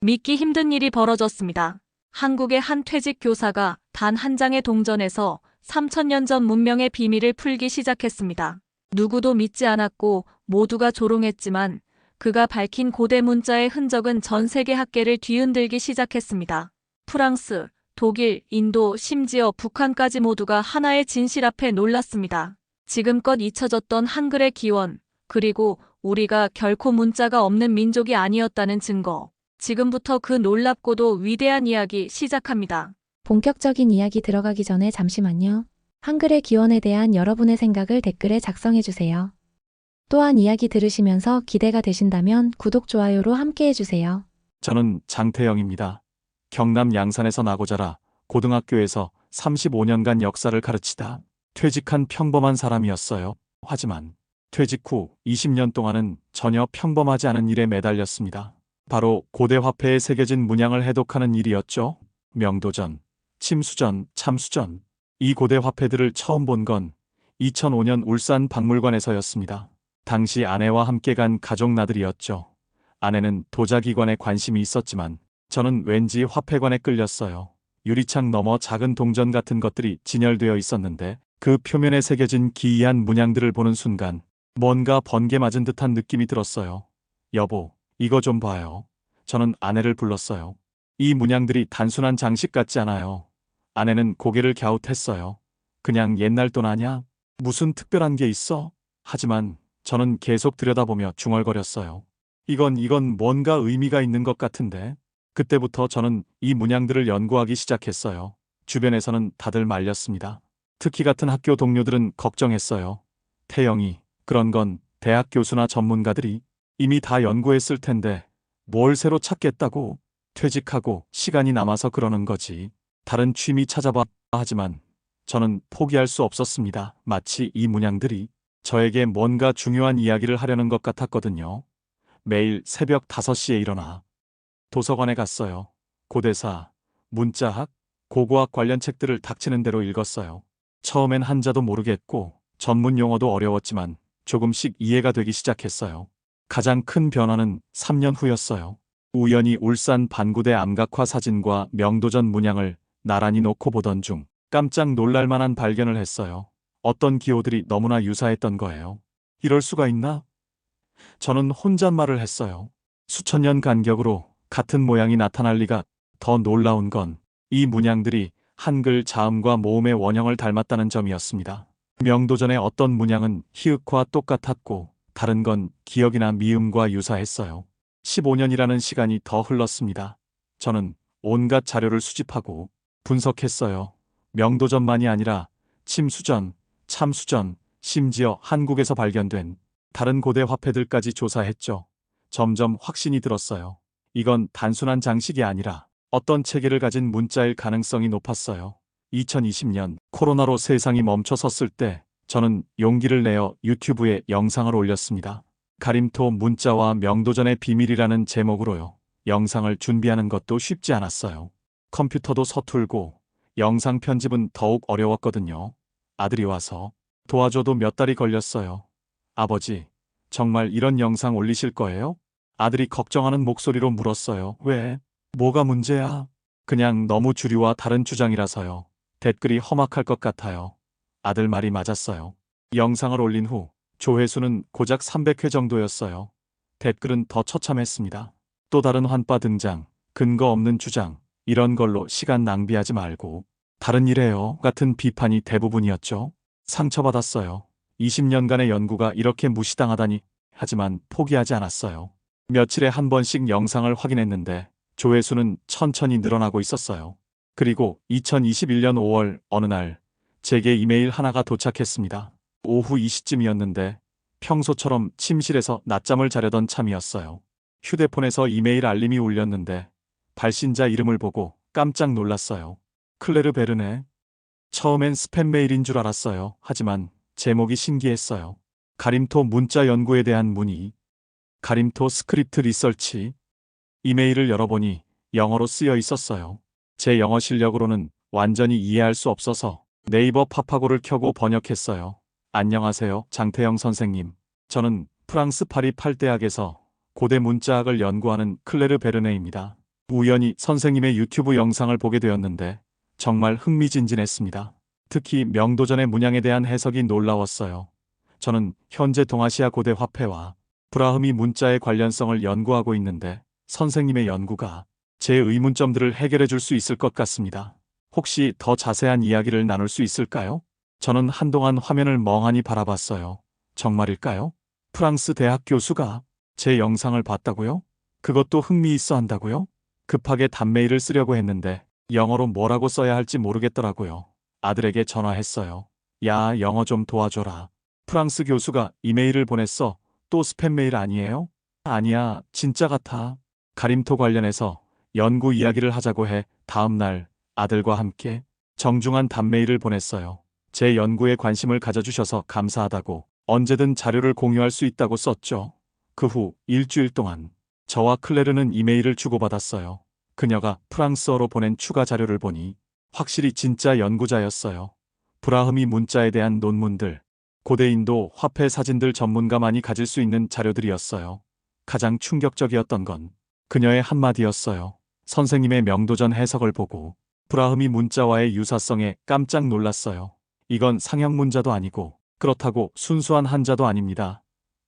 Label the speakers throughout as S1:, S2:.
S1: 믿기 힘든 일이 벌어졌습니다. 한국의 한 퇴직 교사가 단 한 장의 동전에서 3000년 전 문명의 비밀을 풀기 시작했습니다. 누구도 믿지 않았고 모두가 조롱했지만 그가 밝힌 고대 문자의 흔적은 전 세계 학계를 뒤흔들기 시작했습니다. 프랑스, 독일, 인도, 심지어 북한까지 모두가 하나의 진실 앞에 놀랐습니다. 지금껏 잊혀졌던 한글의 기원, 그리고 우리가 결코 문자가 없는 민족이 아니었다는 증거. 지금부터 그 놀랍고도 위대한 이야기 시작합니다.
S2: 본격적인 이야기 들어가기 전에 잠시만요. 한글의 기원에 대한 여러분의 생각을 댓글에 작성해주세요. 또한 이야기 들으시면서 기대가 되신다면 구독, 좋아요로 함께 해주세요.
S3: 저는 장태영입니다. 경남 양산에서 나고 자라 고등학교에서 35년간 역사를 가르치다 퇴직한 평범한 사람이었어요. 하지만 퇴직 후 20년 동안은 전혀 평범하지 않은 일에 매달렸습니다. 바로 고대 화폐에 새겨진 문양을 해독하는 일이었죠. 명도전, 침수전, 참수전. 이 고대 화폐들을 처음 본 건 2005년 울산 박물관에서였습니다. 당시 아내와 함께 간 가족 나들이였죠. 아내는 도자기관에 관심이 있었지만 저는 왠지 화폐관에 끌렸어요. 유리창 너머 작은 동전 같은 것들이 진열되어 있었는데 그 표면에 새겨진 기이한 문양들을 보는 순간 뭔가 번개 맞은 듯한 느낌이 들었어요. 여보, 이거 좀 봐요. 저는 아내를 불렀어요. 이 문양들이 단순한 장식 같지 않아요. 아내는 고개를 갸웃했어요. 그냥 옛날 돈 아냐? 무슨 특별한 게 있어? 하지만 저는 계속 들여다보며 중얼거렸어요. 이건 뭔가 의미가 있는 것 같은데. 그때부터 저는 이 문양들을 연구하기 시작했어요. 주변에서는 다들 말렸습니다. 특히 같은 학교 동료들은 걱정했어요. 태영이, 그런 건 대학 교수나 전문가들이 이미 다 연구했을 텐데 뭘 새로 찾겠다고. 퇴직하고 시간이 남아서 그러는 거지. 다른 취미 찾아봐. 하지만 저는 포기할 수 없었습니다. 마치 이 문양들이 저에게 뭔가 중요한 이야기를 하려는 것 같았거든요. 매일 새벽 5시에 일어나 도서관에 갔어요. 고대사, 문자학, 고고학 관련 책들을 닥치는 대로 읽었어요. 처음엔 한자도 모르겠고 전문 용어도 어려웠지만 조금씩 이해가 되기 시작했어요. 가장 큰 변화는 3년 후였어요. 우연히 울산 반구대 암각화 사진과 명도전 문양을 나란히 놓고 보던 중 깜짝 놀랄 만한 발견을 했어요. 어떤 기호들이 너무나 유사했던 거예요. 이럴 수가 있나? 저는 혼잣말을 했어요. 수천 년 간격으로 같은 모양이 나타날 리가. 더 놀라운 건 이 문양들이 한글 자음과 모음의 원형을 닮았다는 점이었습니다. 명도전의 어떤 문양은 히읗과 똑같았고 다른 건 기역이나 미음과 유사했어요. 15년이라는 시간이 더 흘렀습니다. 저는 온갖 자료를 수집하고 분석했어요. 명도전만이 아니라 침수전, 참수전, 심지어 한국에서 발견된 다른 고대 화폐들까지 조사했죠. 점점 확신이 들었어요. 이건 단순한 장식이 아니라 어떤 체계를 가진 문자일 가능성이 높았어요. 2020년 코로나로 세상이 멈춰섰을 때 저는 용기를 내어 유튜브에 영상을 올렸습니다. 가림토 문자와 명도전의 비밀이라는 제목으로요. 영상을 준비하는 것도 쉽지 않았어요. 컴퓨터도 서툴고 영상 편집은 더욱 어려웠거든요. 아들이 와서 도와줘도 몇 달이 걸렸어요. 아버지, 정말 이런 영상 올리실 거예요? 아들이 걱정하는 목소리로 물었어요. 왜? 뭐가 문제야? 그냥 너무 주류와 다른 주장이라서요. 댓글이 험악할 것 같아요. 아들 말이 맞았어요. 영상을 올린 후 조회수는 고작 300회 정도였어요. 댓글은 더 처참했습니다. 또 다른 환빠 등장, 근거 없는 주장, 이런 걸로 시간 낭비하지 말고 다른 일해요 같은 비판이 대부분이었죠. 상처받았어요. 20년간의 연구가 이렇게 무시당하다니. 하지만 포기하지 않았어요. 며칠에 한 번씩 영상을 확인했는데 조회수는 천천히 늘어나고 있었어요. 그리고 2021년 5월 어느 날 제게 이메일 하나가 도착했습니다. 오후 2시쯤이었는데 평소처럼 침실에서 낮잠을 자려던 참이었어요. 휴대폰에서 이메일 알림이 울렸는데 발신자 이름을 보고 깜짝 놀랐어요. 클레르 베르네. 처음엔 스팸 메일인 줄 알았어요. 하지만 제목이 신기했어요. 가림토 문자 연구에 대한 문의. 가림토 스크립트 리서치. 이메일을 열어보니 영어로 쓰여 있었어요. 제 영어 실력으로는 완전히 이해할 수 없어서 네이버 파파고를 켜고 번역했어요. 안녕하세요, 장태영 선생님. 저는 프랑스 파리 8대학에서 고대 문자학을 연구하는 클레르 베르네입니다. 우연히 선생님의 유튜브 영상을 보게 되었는데 정말 흥미진진했습니다. 특히 명도전의 문양에 대한 해석이 놀라웠어요. 저는 현재 동아시아 고대 화폐와 브라흐미 문자의 관련성을 연구하고 있는데 선생님의 연구가 제 의문점들을 해결해 줄 수 있을 것 같습니다. 혹시 더 자세한 이야기를 나눌 수 있을까요? 저는 한동안 화면을 멍하니 바라봤어요. 정말일까요? 프랑스 대학 교수가 제 영상을 봤다고요? 그것도 흥미있어 한다고요? 급하게 답메일을 쓰려고 했는데 영어로 뭐라고 써야 할지 모르겠더라고요. 아들에게 전화했어요. 야, 영어 좀 도와줘라. 프랑스 교수가 이메일을 보냈어. 또 스팸 메일 아니에요? 아니야, 진짜 같아. 가림토 관련해서 연구 이야기를 하자고 해 다음 날 아들과 함께 정중한 답메일을 보냈어요. 제 연구에 관심을 가져주셔서 감사하다고 언제든 자료를 공유할 수 있다고 썼죠. 그 후 일주일 동안 저와 클레르는 이메일을 주고받았어요. 그녀가 프랑스어로 보낸 추가 자료를 보니 확실히 진짜 연구자였어요. 브라흐미 문자에 대한 논문들, 고대 인도 화폐 사진들 전문가만이 가질 수 있는 자료들이었어요. 가장 충격적이었던 건 그녀의 한마디였어요. 선생님의 명도전 해석을 보고 브라흐미 문자와의 유사성에 깜짝 놀랐어요. 이건 상형 문자도 아니고 그렇다고 순수한 한자도 아닙니다.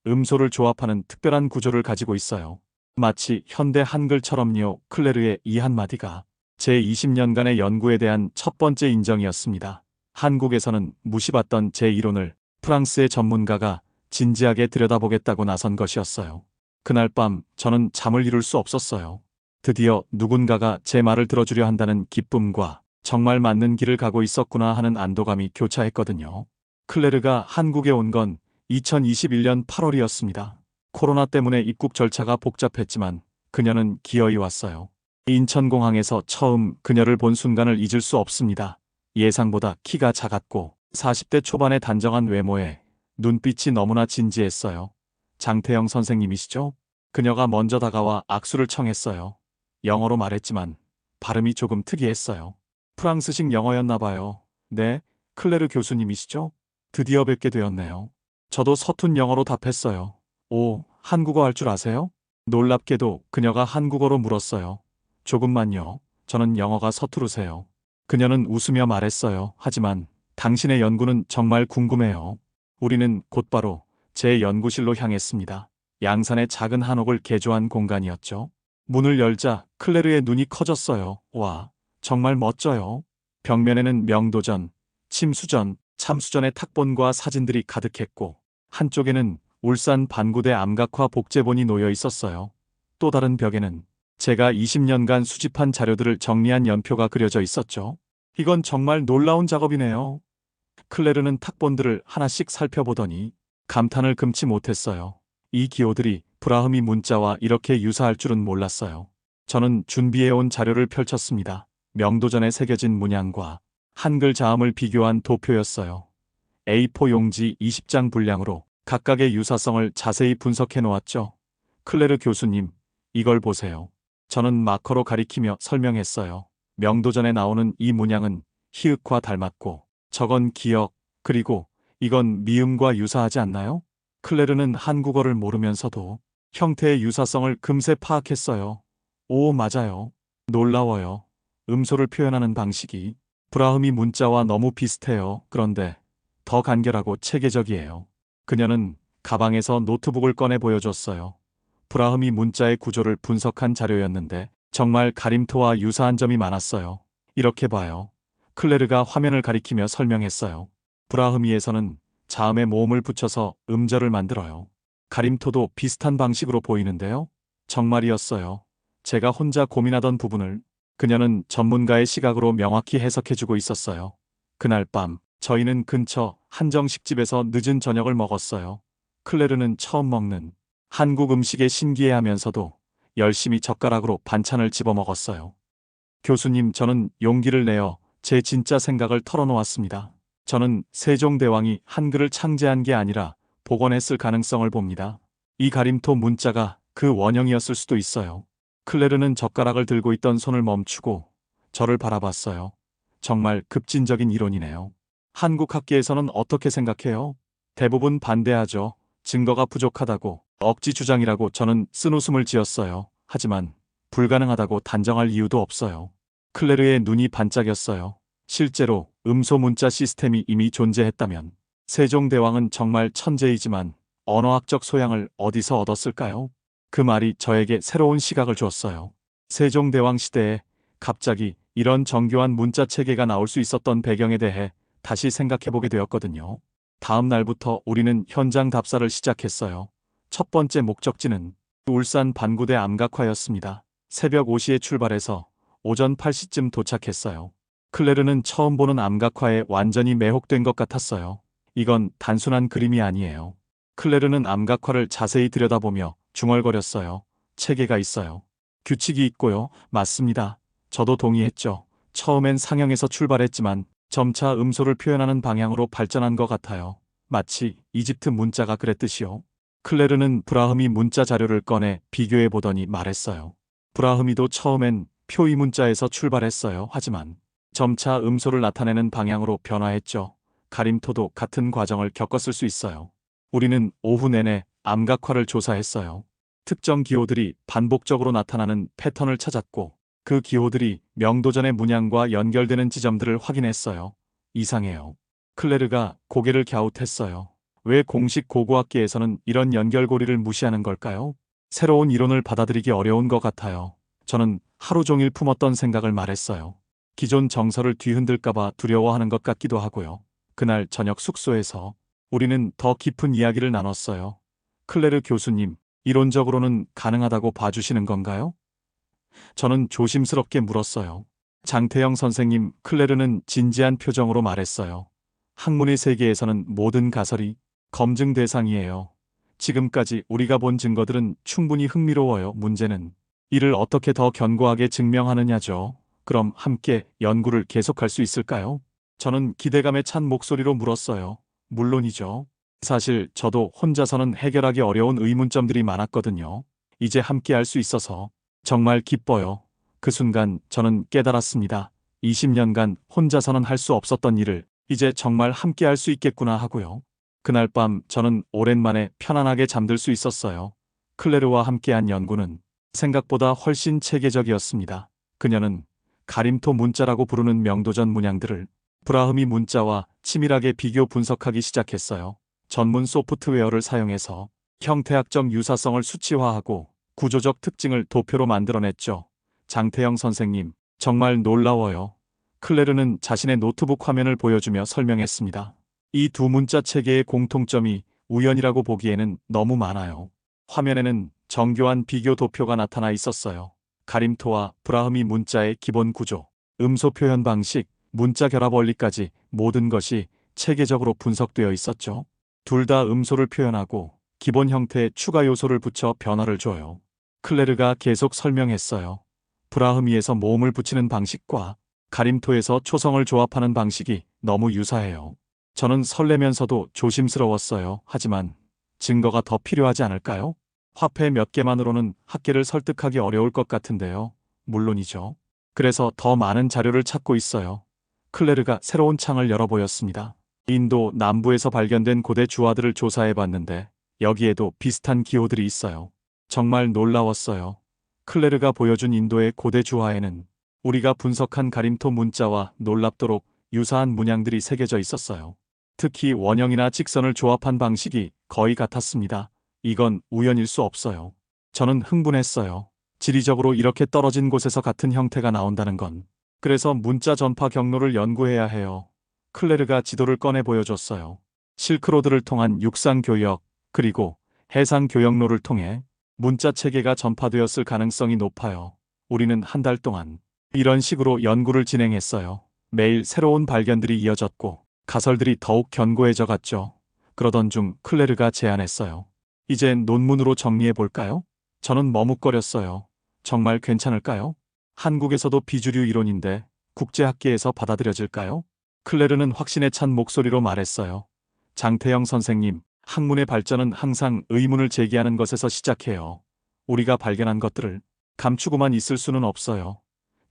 S3: 음소를 조합하는 특별한 구조를 가지고 있어요. 마치 현대 한글처럼요. 클레르의 이 한마디가 제 20년간의 연구에 대한 첫 번째 인정이었습니다. 한국에서는 무시받던 제 이론을 프랑스의 전문가가 진지하게 들여다보겠다고 나선 것이었어요. 그날 밤 저는 잠을 이룰 수 없었어요. 드디어 누군가가 제 말을 들어주려 한다는 기쁨과 정말 맞는 길을 가고 있었구나 하는 안도감이 교차했거든요. 클레르가 한국에 온 건 2021년 8월이었습니다. 코로나 때문에 입국 절차가 복잡했지만 그녀는 기어이 왔어요. 인천공항에서 처음 그녀를 본 순간을 잊을 수 없습니다. 예상보다 키가 작았고 40대 초반의 단정한 외모에 눈빛이 너무나 진지했어요. 장태영 선생님이시죠? 그녀가 먼저 다가와 악수를 청했어요. 영어로 말했지만 발음이 조금 특이했어요. 프랑스식 영어였나 봐요. 네, 클레르 교수님이시죠? 드디어 뵙게 되었네요. 저도 서툰 영어로 답했어요. 오, 한국어 할 줄 아세요? 놀랍게도 그녀가 한국어로 물었어요. 조금만요. 저는 영어가 서투르세요. 그녀는 웃으며 말했어요. 하지만 당신의 연구는 정말 궁금해요. 우리는 곧바로 제 연구실로 향했습니다. 양산의 작은 한옥을 개조한 공간이었죠. 문을 열자 클레르의 눈이 커졌어요. 와, 정말 멋져요. 벽면에는 명도전, 침수전, 참수전의 탁본과 사진들이 가득했고 한쪽에는 울산 반구대 암각화 복제본이 놓여 있었어요. 또 다른 벽에는 제가 20년간 수집한 자료들을 정리한 연표가 그려져 있었죠. 이건 정말 놀라운 작업이네요. 클레르는 탁본들을 하나씩 살펴보더니 감탄을 금치 못했어요. 이 기호들이 브라흐미 문자와 이렇게 유사할 줄은 몰랐어요. 저는 준비해온 자료를 펼쳤습니다. 명도전에 새겨진 문양과 한글 자음을 비교한 도표였어요. A4 용지 20장 분량으로 각각의 유사성을 자세히 분석해 놓았죠. 클레르 교수님, 이걸 보세요. 저는 마커로 가리키며 설명했어요. 명도전에 나오는 이 문양은 히읗과 닮았고 저건 기역, 그리고 이건 미음과 유사하지 않나요? 클레르는 한국어를 모르면서도 형태의 유사성을 금세 파악했어요. 오, 맞아요. 놀라워요. 음소를 표현하는 방식이 브라흐미 문자와 너무 비슷해요. 그런데 더 간결하고 체계적이에요. 그녀는 가방에서 노트북을 꺼내 보여줬어요. 브라흐미 문자의 구조를 분석한 자료였는데 정말 가림토와 유사한 점이 많았어요. 이렇게 봐요. 클레르가 화면을 가리키며 설명했어요. 브라흐미에서는 자음에 모음을 붙여서 음절을 만들어요. 가림토도 비슷한 방식으로 보이는데요. 정말이었어요. 제가 혼자 고민하던 부분을 그녀는 전문가의 시각으로 명확히 해석해주고 있었어요. 그날 밤 저희는 근처 한정식집에서 늦은 저녁을 먹었어요. 클레르는 처음 먹는 한국 음식에 신기해하면서도 열심히 젓가락으로 반찬을 집어 먹었어요. 교수님, 저는 용기를 내어 제 진짜 생각을 털어놓았습니다. 저는 세종대왕이 한글을 창제한 게 아니라 복원했을 가능성을 봅니다. 이 가림토 문자가 그 원형이었을 수도 있어요. 클레르는 젓가락을 들고 있던 손을 멈추고 저를 바라봤어요. 정말 급진적인 이론이네요. 한국 학계에서는 어떻게 생각해요? 대부분 반대하죠. 증거가 부족하다고, 억지 주장이라고 저는 쓴웃음을 지었어요. 하지만 불가능하다고 단정할 이유도 없어요. 클레르의 눈이 반짝였어요. 실제로 음소 문자 시스템이 이미 존재했다면 세종대왕은 정말 천재이지만 언어학적 소양을 어디서 얻었을까요? 그 말이 저에게 새로운 시각을 줬어요. 세종대왕 시대에 갑자기 이런 정교한 문자 체계가 나올 수 있었던 배경에 대해 다시 생각해보게 되었거든요. 다음 날부터 우리는 현장 답사를 시작했어요. 첫 번째 목적지는 울산 반구대 암각화였습니다. 새벽 5시에 출발해서 오전 8시쯤 도착했어요. 클레르는 처음 보는 암각화에 완전히 매혹된 것 같았어요. 이건 단순한 그림이 아니에요. 클레르는 암각화를 자세히 들여다보며 중얼거렸어요. 체계가 있어요. 규칙이 있고요. 맞습니다. 저도 동의했죠. 처음엔 상형에서 출발했지만 점차 음소를 표현하는 방향으로 발전한 것 같아요. 마치 이집트 문자가 그랬듯이요. 클레르는 브라흐미 문자 자료를 꺼내 비교해 보더니 말했어요. 브라흐미도 처음엔 표이 문자에서 출발했어요. 하지만 점차 음소를 나타내는 방향으로 변화했죠. 가림토도 같은 과정을 겪었을 수 있어요. 우리는 오후 내내 암각화를 조사했어요. 특정 기호들이 반복적으로 나타나는 패턴을 찾았고 그 기호들이 명도전의 문양과 연결되는 지점들을 확인했어요. 이상해요. 클레르가 고개를 갸웃했어요. 왜 공식 고고학계에서는 이런 연결고리를 무시하는 걸까요? 새로운 이론을 받아들이기 어려운 것 같아요. 저는 하루 종일 품었던 생각을 말했어요. 기존 정설을 뒤흔들까봐 두려워하는 것 같기도 하고요. 그날 저녁 숙소에서 우리는 더 깊은 이야기를 나눴어요. 클레르 교수님, 이론적으로는 가능하다고 봐주시는 건가요? 저는 조심스럽게 물었어요. 장태영 선생님, 클레르는 진지한 표정으로 말했어요. 학문의 세계에서는 모든 가설이 검증 대상이에요. 지금까지 우리가 본 증거들은 충분히 흥미로워요. 문제는 이를 어떻게 더 견고하게 증명하느냐죠. 그럼 함께 연구를 계속할 수 있을까요? 저는 기대감에 찬 목소리로 물었어요. 물론이죠. 사실 저도 혼자서는 해결하기 어려운 의문점들이 많았거든요. 이제 함께 할 수 있어서 정말 기뻐요. 그 순간 저는 깨달았습니다. 20년간 혼자서는 할 수 없었던 일을 이제 정말 함께 할 수 있겠구나 하고요. 그날 밤 저는 오랜만에 편안하게 잠들 수 있었어요. 클레르와 함께한 연구는 생각보다 훨씬 체계적이었습니다. 그녀는 가림토 문자라고 부르는 명도전 문양들을 브라흐미 문자와 치밀하게 비교 분석하기 시작했어요. 전문 소프트웨어를 사용해서 형태학적 유사성을 수치화하고 구조적 특징을 도표로 만들어냈죠. 장태영 선생님, 정말 놀라워요. 클레르는 자신의 노트북 화면을 보여주며 설명했습니다. 이 두 문자 체계의 공통점이 우연이라고 보기에는 너무 많아요. 화면에는 정교한 비교 도표가 나타나 있었어요. 가림토와 브라흐미 문자의 기본 구조, 음소 표현 방식, 문자 결합 원리까지 모든 것이 체계적으로 분석되어 있었죠. 둘 다 음소를 표현하고 기본 형태에 추가 요소를 붙여 변화를 줘요. 클레르가 계속 설명했어요. 브라흐미에서 모음을 붙이는 방식과 가림토에서 초성을 조합하는 방식이 너무 유사해요. 저는 설레면서도 조심스러웠어요. 하지만 증거가 더 필요하지 않을까요? 화폐 몇 개만으로는 학계를 설득하기 어려울 것 같은데요. 물론이죠. 그래서 더 많은 자료를 찾고 있어요. 클레르가 새로운 창을 열어 보였습니다. 인도 남부에서 발견된 고대 주화들을 조사해봤는데 여기에도 비슷한 기호들이 있어요. 정말 놀라웠어요. 클레르가 보여준 인도의 고대 주화에는 우리가 분석한 가림토 문자와 놀랍도록 유사한 문양들이 새겨져 있었어요. 특히 원형이나 직선을 조합한 방식이 거의 같았습니다. 이건 우연일 수 없어요. 저는 흥분했어요. 지리적으로 이렇게 떨어진 곳에서 같은 형태가 나온다는 건. 그래서 문자 전파 경로를 연구해야 해요. 클레르가 지도를 꺼내 보여줬어요. 실크로드를 통한 육상 교역, 그리고 해상 교역로를 통해 문자 체계가 전파되었을 가능성이 높아요. 우리는 한 달 동안 이런 식으로 연구를 진행했어요. 매일 새로운 발견들이 이어졌고 가설들이 더욱 견고해져 갔죠. 그러던 중 클레르가 제안했어요. 이제 논문으로 정리해 볼까요? 저는 머뭇거렸어요. 정말 괜찮을까요? 한국에서도 비주류 이론인데 국제학계에서 받아들여질까요? 클레르는 확신에 찬 목소리로 말했어요. 장태영 선생님, 학문의 발전은 항상 의문을 제기하는 것에서 시작해요. 우리가 발견한 것들을 감추고만 있을 수는 없어요.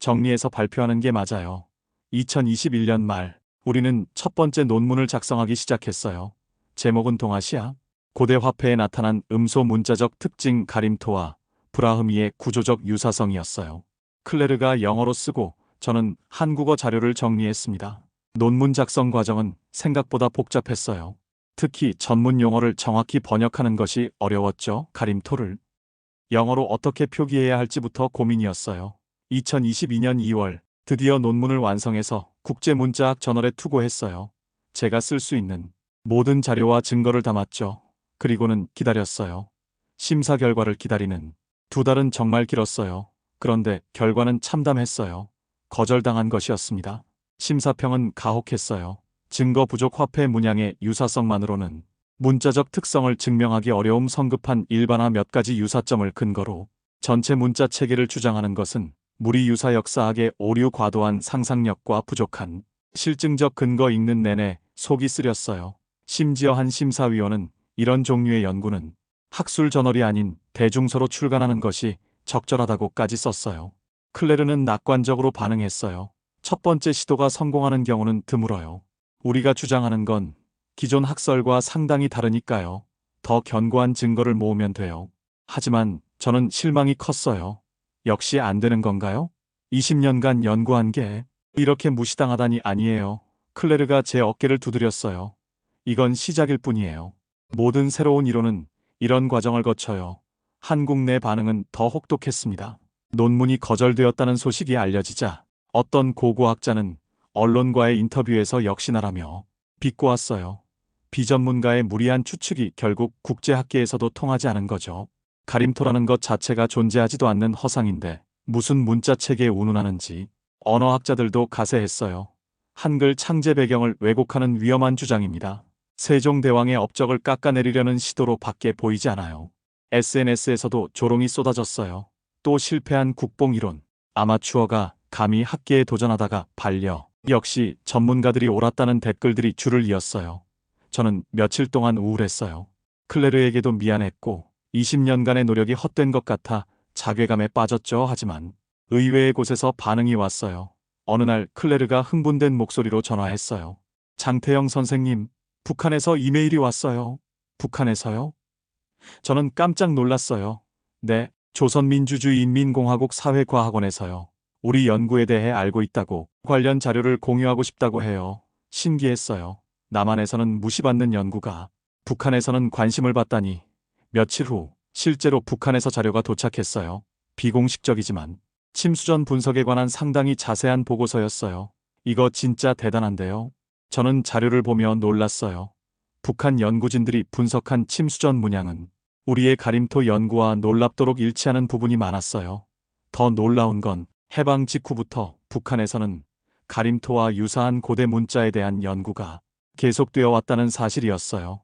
S3: 정리해서 발표하는 게 맞아요. 2021년 말, 우리는 첫 번째 논문을 작성하기 시작했어요. 제목은 동아시아, 고대 화폐에 나타난 음소 문자적 특징 가림토와 브라흐미의 구조적 유사성이었어요. 클레르가 영어로 쓰고 저는 한국어 자료를 정리했습니다. 논문 작성 과정은 생각보다 복잡했어요. 특히 전문 용어를 정확히 번역하는 것이 어려웠죠. 가림토를 영어로 어떻게 표기해야 할지부터 고민이었어요. 2022년 2월 드디어 논문을 완성해서 국제문자학 저널에 투고했어요. 제가 쓸 수 있는 모든 자료와 증거를 담았죠. 그리고는 기다렸어요. 심사 결과를 기다리는 2달은 정말 길었어요. 그런데 결과는 참담했어요. 거절당한 것이었습니다. 심사평은 가혹했어요. 증거 부족 화폐 문양의 유사성만으로는 문자적 특성을 증명하기 어려움 성급한 일반화 몇 가지 유사점을 근거로 전체 문자 체계를 주장하는 것은 무리 유사 역사학의 오류 과도한 상상력과 부족한 실증적 근거 읽는 내내 속이 쓰렸어요. 심지어 한 심사위원은 이런 종류의 연구는 학술 저널이 아닌 대중서로 출간하는 것이 적절하다고까지 썼어요. 클레르는 낙관적으로 반응했어요. 첫 번째 시도가 성공하는 경우는 드물어요. 우리가 주장하는 건 기존 학설과 상당히 다르니까요. 더 견고한 증거를 모으면 돼요. 하지만 저는 실망이 컸어요. 역시 안 되는 건가요? 20년간 연구한 게 이렇게 무시당하다니. 아니에요. 클레르가 제 어깨를 두드렸어요. 이건 시작일 뿐이에요. 모든 새로운 이론은 이런 과정을 거쳐요. 한국 내 반응은 더 혹독했습니다. 논문이 거절되었다는 소식이 알려지자 어떤 고고학자는 언론과의 인터뷰에서 역시나라며 비꼬았어요. 비전문가의 무리한 추측이 결국 국제학계에서도 통하지 않은 거죠. 가림토라는 것 자체가 존재하지도 않는 허상인데 무슨 문자체계에 운운하는지 언어학자들도 가세했어요. 한글 창제 배경을 왜곡하는 위험한 주장입니다. 세종대왕의 업적을 깎아내리려는 시도로 밖에 보이지 않아요. SNS에서도 조롱이 쏟아졌어요. 또 실패한 국뽕이론. 아마추어가 감히 학계에 도전하다가 발려. 역시 전문가들이 옳았다는 댓글들이 줄을 이었어요. 저는 며칠 동안 우울했어요. 클레르에게도 미안했고 20년간의 노력이 헛된 것 같아 자괴감에 빠졌죠. 하지만 의외의 곳에서 반응이 왔어요. 어느 날 클레르가 흥분된 목소리로 전화했어요. 장태영 선생님, 북한에서 이메일이 왔어요. 북한에서요? 저는 깜짝 놀랐어요. 네, 조선민주주의인민공화국 사회과학원에서요. 우리 연구에 대해 알고 있다고 관련 자료를 공유하고 싶다고 해요. 신기했어요. 남한에서는 무시받는 연구가 북한에서는 관심을 받다니. 며칠 후 실제로 북한에서 자료가 도착했어요. 비공식적이지만 침수전 분석에 관한 상당히 자세한 보고서였어요. 이거 진짜 대단한데요. 저는 자료를 보며 놀랐어요. 북한 연구진들이 분석한 침수전 문양은 우리의 가림토 연구와 놀랍도록 일치하는 부분이 많았어요. 더 놀라운 건 해방 직후부터 북한에서는 가림토와 유사한 고대 문자에 대한 연구가 계속되어 왔다는 사실이었어요.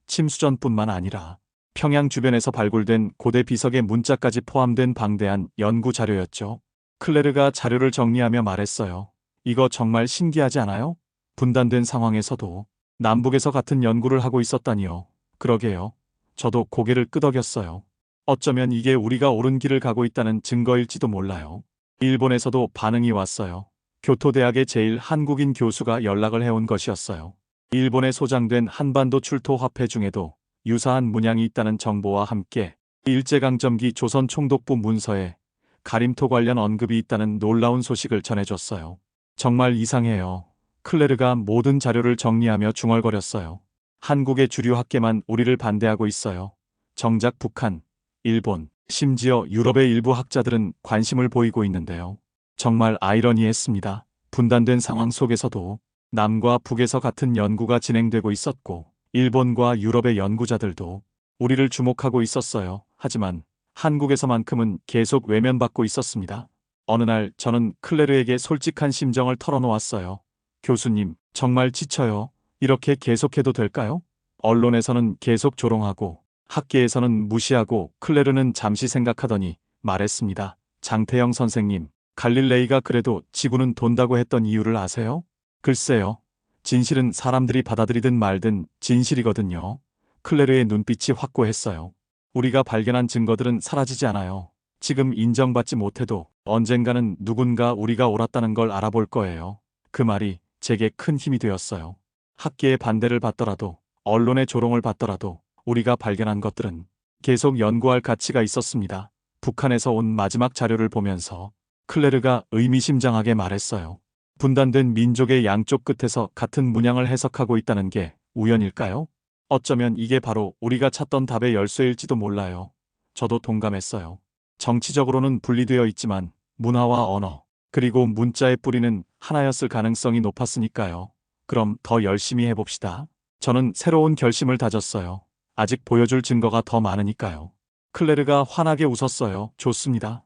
S3: 침수전뿐만 아니라 평양 주변에서 발굴된 고대 비석의 문자까지 포함된 방대한 연구 자료였죠. 클레르가 자료를 정리하며 말했어요. 이거 정말 신기하지 않아요? 분단된 상황에서도 남북에서 같은 연구를 하고 있었다니요. 그러게요. 저도 고개를 끄덕였어요. 어쩌면 이게 우리가 옳은 길을 가고 있다는 증거일지도 몰라요. 일본에서도 반응이 왔어요. 교토대학의 제일 한국인 교수가 연락을 해온 것이었어요. 일본에 소장된 한반도 출토 화폐 중에도 유사한 문양이 있다는 정보와 함께 일제강점기 조선 총독부 문서에 가림토 관련 언급이 있다는 놀라운 소식을 전해줬어요. 정말 이상해요. 클레르가 모든 자료를 정리하며 중얼거렸어요. 한국의 주류 학계만 우리를 반대하고 있어요. 정작 북한, 일본, 심지어 유럽의 일부 학자들은 관심을 보이고 있는데요. 정말 아이러니했습니다. 분단된 상황 속에서도 남과 북에서 같은 연구가 진행되고 있었고 일본과 유럽의 연구자들도 우리를 주목하고 있었어요. 하지만 한국에서만큼은 계속 외면받고 있었습니다. 어느 날 저는 클레르에게 솔직한 심정을 털어놓았어요. 교수님, 정말 지쳐요. 이렇게 계속해도 될까요? 언론에서는 계속 조롱하고 학계에서는 무시하고. 클레르는 잠시 생각하더니 말했습니다. 장태영 선생님, 갈릴레이가 그래도 지구는 돈다고 했던 이유를 아세요? 글쎄요. 진실은 사람들이 받아들이든 말든 진실이거든요. 클레르의 눈빛이 확고했어요. 우리가 발견한 증거들은 사라지지 않아요. 지금 인정받지 못해도 언젠가는 누군가 우리가 옳았다는 걸 알아볼 거예요. 그 말이 제게 큰 힘이 되었어요. 학계의 반대를 받더라도 언론의 조롱을 받더라도 우리가 발견한 것들은 계속 연구할 가치가 있었습니다. 북한에서 온 마지막 자료를 보면서 클레르가 의미심장하게 말했어요. 분단된 민족의 양쪽 끝에서 같은 문양을 해석하고 있다는 게 우연일까요? 어쩌면 이게 바로 우리가 찾던 답의 열쇠일지도 몰라요. 저도 동감했어요. 정치적으로는 분리되어 있지만 문화와 언어, 그리고 문자의 뿌리는 하나였을 가능성이 높았으니까요. 그럼 더 열심히 해봅시다. 저는 새로운 결심을 다졌어요. 아직 보여줄 증거가 더 많으니까요. 클레르가 환하게 웃었어요. 좋습니다.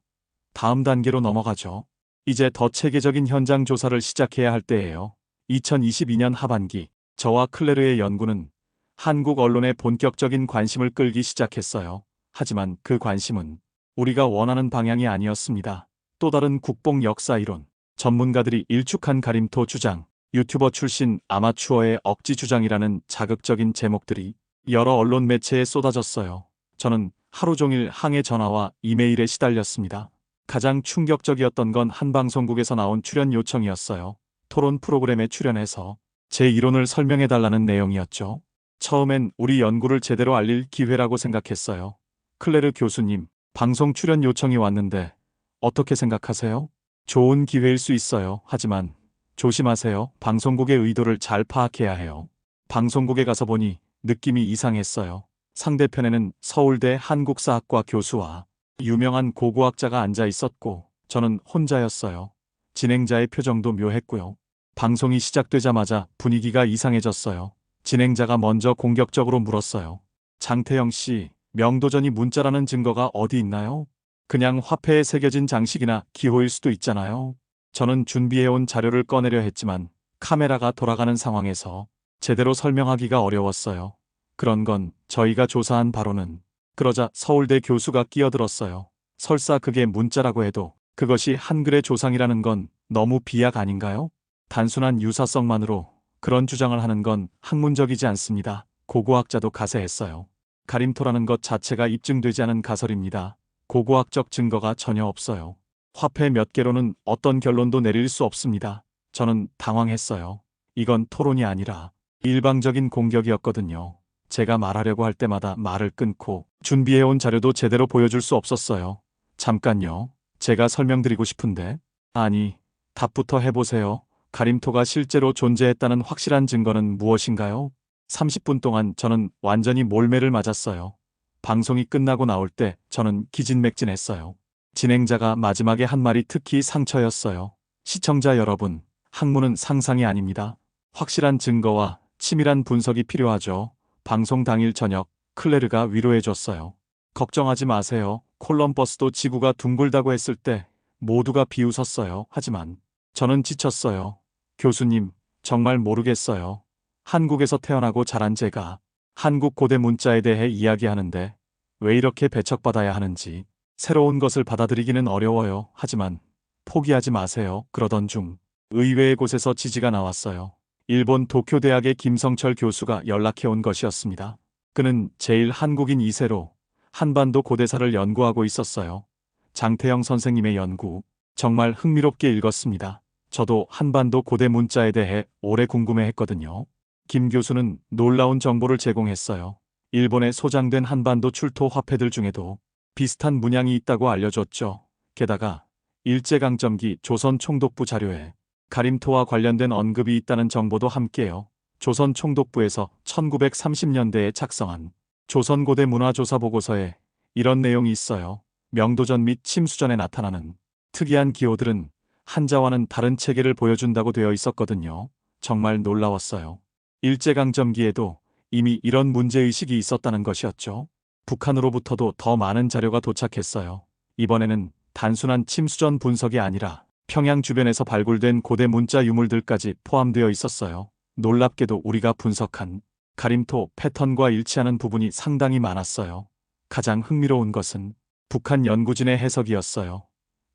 S3: 다음 단계로 넘어가죠. 이제 더 체계적인 현장 조사를 시작해야 할 때예요. 2022년 하반기, 저와 클레르의 연구는 한국 언론의 본격적인 관심을 끌기 시작했어요. 하지만 그 관심은 우리가 원하는 방향이 아니었습니다. 또 다른 국뽕 역사 이론, 전문가들이 일축한 가림토 주장, 유튜버 출신 아마추어의 억지 주장이라는 자극적인 제목들이 여러 언론 매체에 쏟아졌어요. 저는 하루 종일 항해 전화와 이메일에 시달렸습니다. 가장 충격적이었던 건 한 방송국에서 나온 출연 요청이었어요. 토론 프로그램에 출연해서 제 이론을 설명해달라는 내용이었죠. 처음엔 우리 연구를 제대로 알릴 기회라고 생각했어요. 클레르 교수님, 방송 출연 요청이 왔는데 어떻게 생각하세요? 좋은 기회일 수 있어요. 하지만 조심하세요. 방송국의 의도를 잘 파악해야 해요. 방송국에 가서 보니 느낌이 이상했어요. 상대편에는 서울대 한국사학과 교수와 유명한 고고학자가 앉아 있었고 저는 혼자였어요. 진행자의 표정도 묘했고요. 방송이 시작되자마자 분위기가 이상해졌어요. 진행자가 먼저 공격적으로 물었어요. 장태영 씨, 명도전이 문자라는 증거가 어디 있나요? 그냥 화폐에 새겨진 장식이나 기호일 수도 있잖아요. 저는 준비해온 자료를 꺼내려 했지만 카메라가 돌아가는 상황에서 제대로 설명하기가 어려웠어요. 그런 건 저희가 조사한 바로는. 그러자 서울대 교수가 끼어들었어요. 설사 그게 문자라고 해도 그것이 한글의 조상이라는 건 너무 비약 아닌가요? 단순한 유사성만으로 그런 주장을 하는 건 학문적이지 않습니다. 고고학자도 가세했어요. 가림토라는 것 자체가 입증되지 않은 가설입니다. 고고학적 증거가 전혀 없어요. 화폐 몇 개로는 어떤 결론도 내릴 수 없습니다. 저는 당황했어요. 이건 토론이 아니라 일방적인 공격이었거든요. 제가 말하려고 할 때마다 말을 끊고 준비해온 자료도 제대로 보여줄 수 없었어요. 잠깐요. 제가 설명드리고 싶은데. 아니, 답부터 해보세요. 가림토가 실제로 존재했다는 확실한 증거는 무엇인가요? 30분 동안 저는 완전히 몰매를 맞았어요. 방송이 끝나고 나올 때 저는 기진맥진했어요. 진행자가 마지막에 한 말이 특히 상처였어요. 시청자 여러분, 학문은 상상이 아닙니다. 확실한 증거와 치밀한 분석이 필요하죠. 방송 당일 저녁, 클레르가 위로해줬어요. 걱정하지 마세요. 콜럼버스도 지구가 둥글다고 했을 때 모두가 비웃었어요. 하지만 저는 지쳤어요. 교수님, 정말 모르겠어요. 한국에서 태어나고 자란 제가 한국 고대 문자에 대해 이야기하는데 왜 이렇게 배척받아야 하는지 새로운 것을 받아들이기는 어려워요. 하지만 포기하지 마세요. 그러던 중 의외의 곳에서 지지가 나왔어요. 일본 도쿄대학의 김성철 교수가 연락해온 것이었습니다. 그는 제일 한국인 2세로 한반도 고대사를 연구하고 있었어요. 장태영 선생님의 연구, 정말 흥미롭게 읽었습니다. 저도 한반도 고대 문자에 대해 오래 궁금해했거든요. 김 교수는 놀라운 정보를 제공했어요. 일본에 소장된 한반도 출토 화폐들 중에도 비슷한 문양이 있다고 알려줬죠. 게다가 일제강점기 조선 총독부 자료에 가림토와 관련된 언급이 있다는 정보도 함께요. 조선 총독부에서 1930년대에 작성한 조선고대 문화조사 보고서에 이런 내용이 있어요. 명도전 및 침수전에 나타나는 특이한 기호들은 한자와는 다른 체계를 보여준다고 되어 있었거든요. 정말 놀라웠어요. 일제강점기에도 이미 이런 문제의식이 있었다는 것이었죠. 북한으로부터도 더 많은 자료가 도착했어요. 이번에는 단순한 침수전 분석이 아니라 평양 주변에서 발굴된 고대 문자 유물들까지 포함되어 있었어요. 놀랍게도 우리가 분석한 가림토 패턴과 일치하는 부분이 상당히 많았어요. 가장 흥미로운 것은 북한 연구진의 해석이었어요.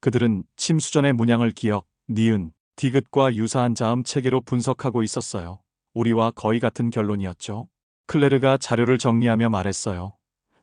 S3: 그들은 침수전의 문양을 기역, 니은, 디귿과 유사한 자음 체계로 분석하고 있었어요. 우리와 거의 같은 결론이었죠. 클레르가 자료를 정리하며 말했어요.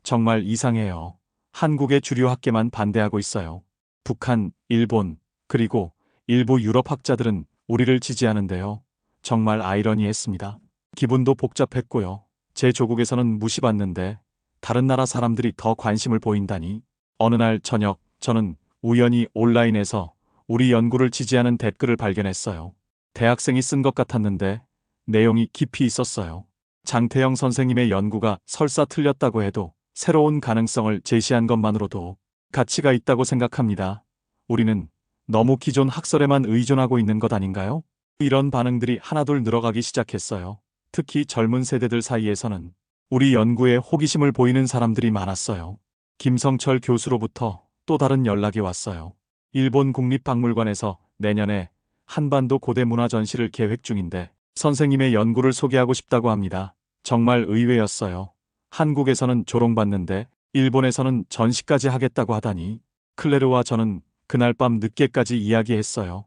S3: 정말 이상해요. 한국의 주류 학계만 반대하고 있어요. 북한, 일본, 그리고 일부 유럽 학자들은 우리를 지지하는데요. 정말 아이러니했습니다. 기분도 복잡했고요. 제 조국에서는 무시받는데 다른 나라 사람들이 더 관심을 보인다니. 어느 날 저녁, 저는 우연히 온라인에서 우리 연구를 지지하는 댓글을 발견했어요. 대학생이 쓴 것 같았는데 내용이 깊이 있었어요. 장태영 선생님의 연구가 설사 틀렸다고 해도 새로운 가능성을 제시한 것만으로도 가치가 있다고 생각합니다. 우리는 너무 기존 학설에만 의존하고 있는 것 아닌가요? 이런 반응들이 하나둘 늘어가기 시작했어요. 특히 젊은 세대들 사이에서는 우리 연구에 호기심을 보이는 사람들이 많았어요. 김성철 교수로부터 또 다른 연락이 왔어요. 일본 국립박물관에서 내년에 한반도 고대 문화 전시를 계획 중인데 선생님의 연구를 소개하고 싶다고 합니다. 정말 의외였어요. 한국에서는 조롱받는데 일본에서는 전시까지 하겠다고 하다니. 클레르와 저는 그날 밤 늦게까지 이야기했어요.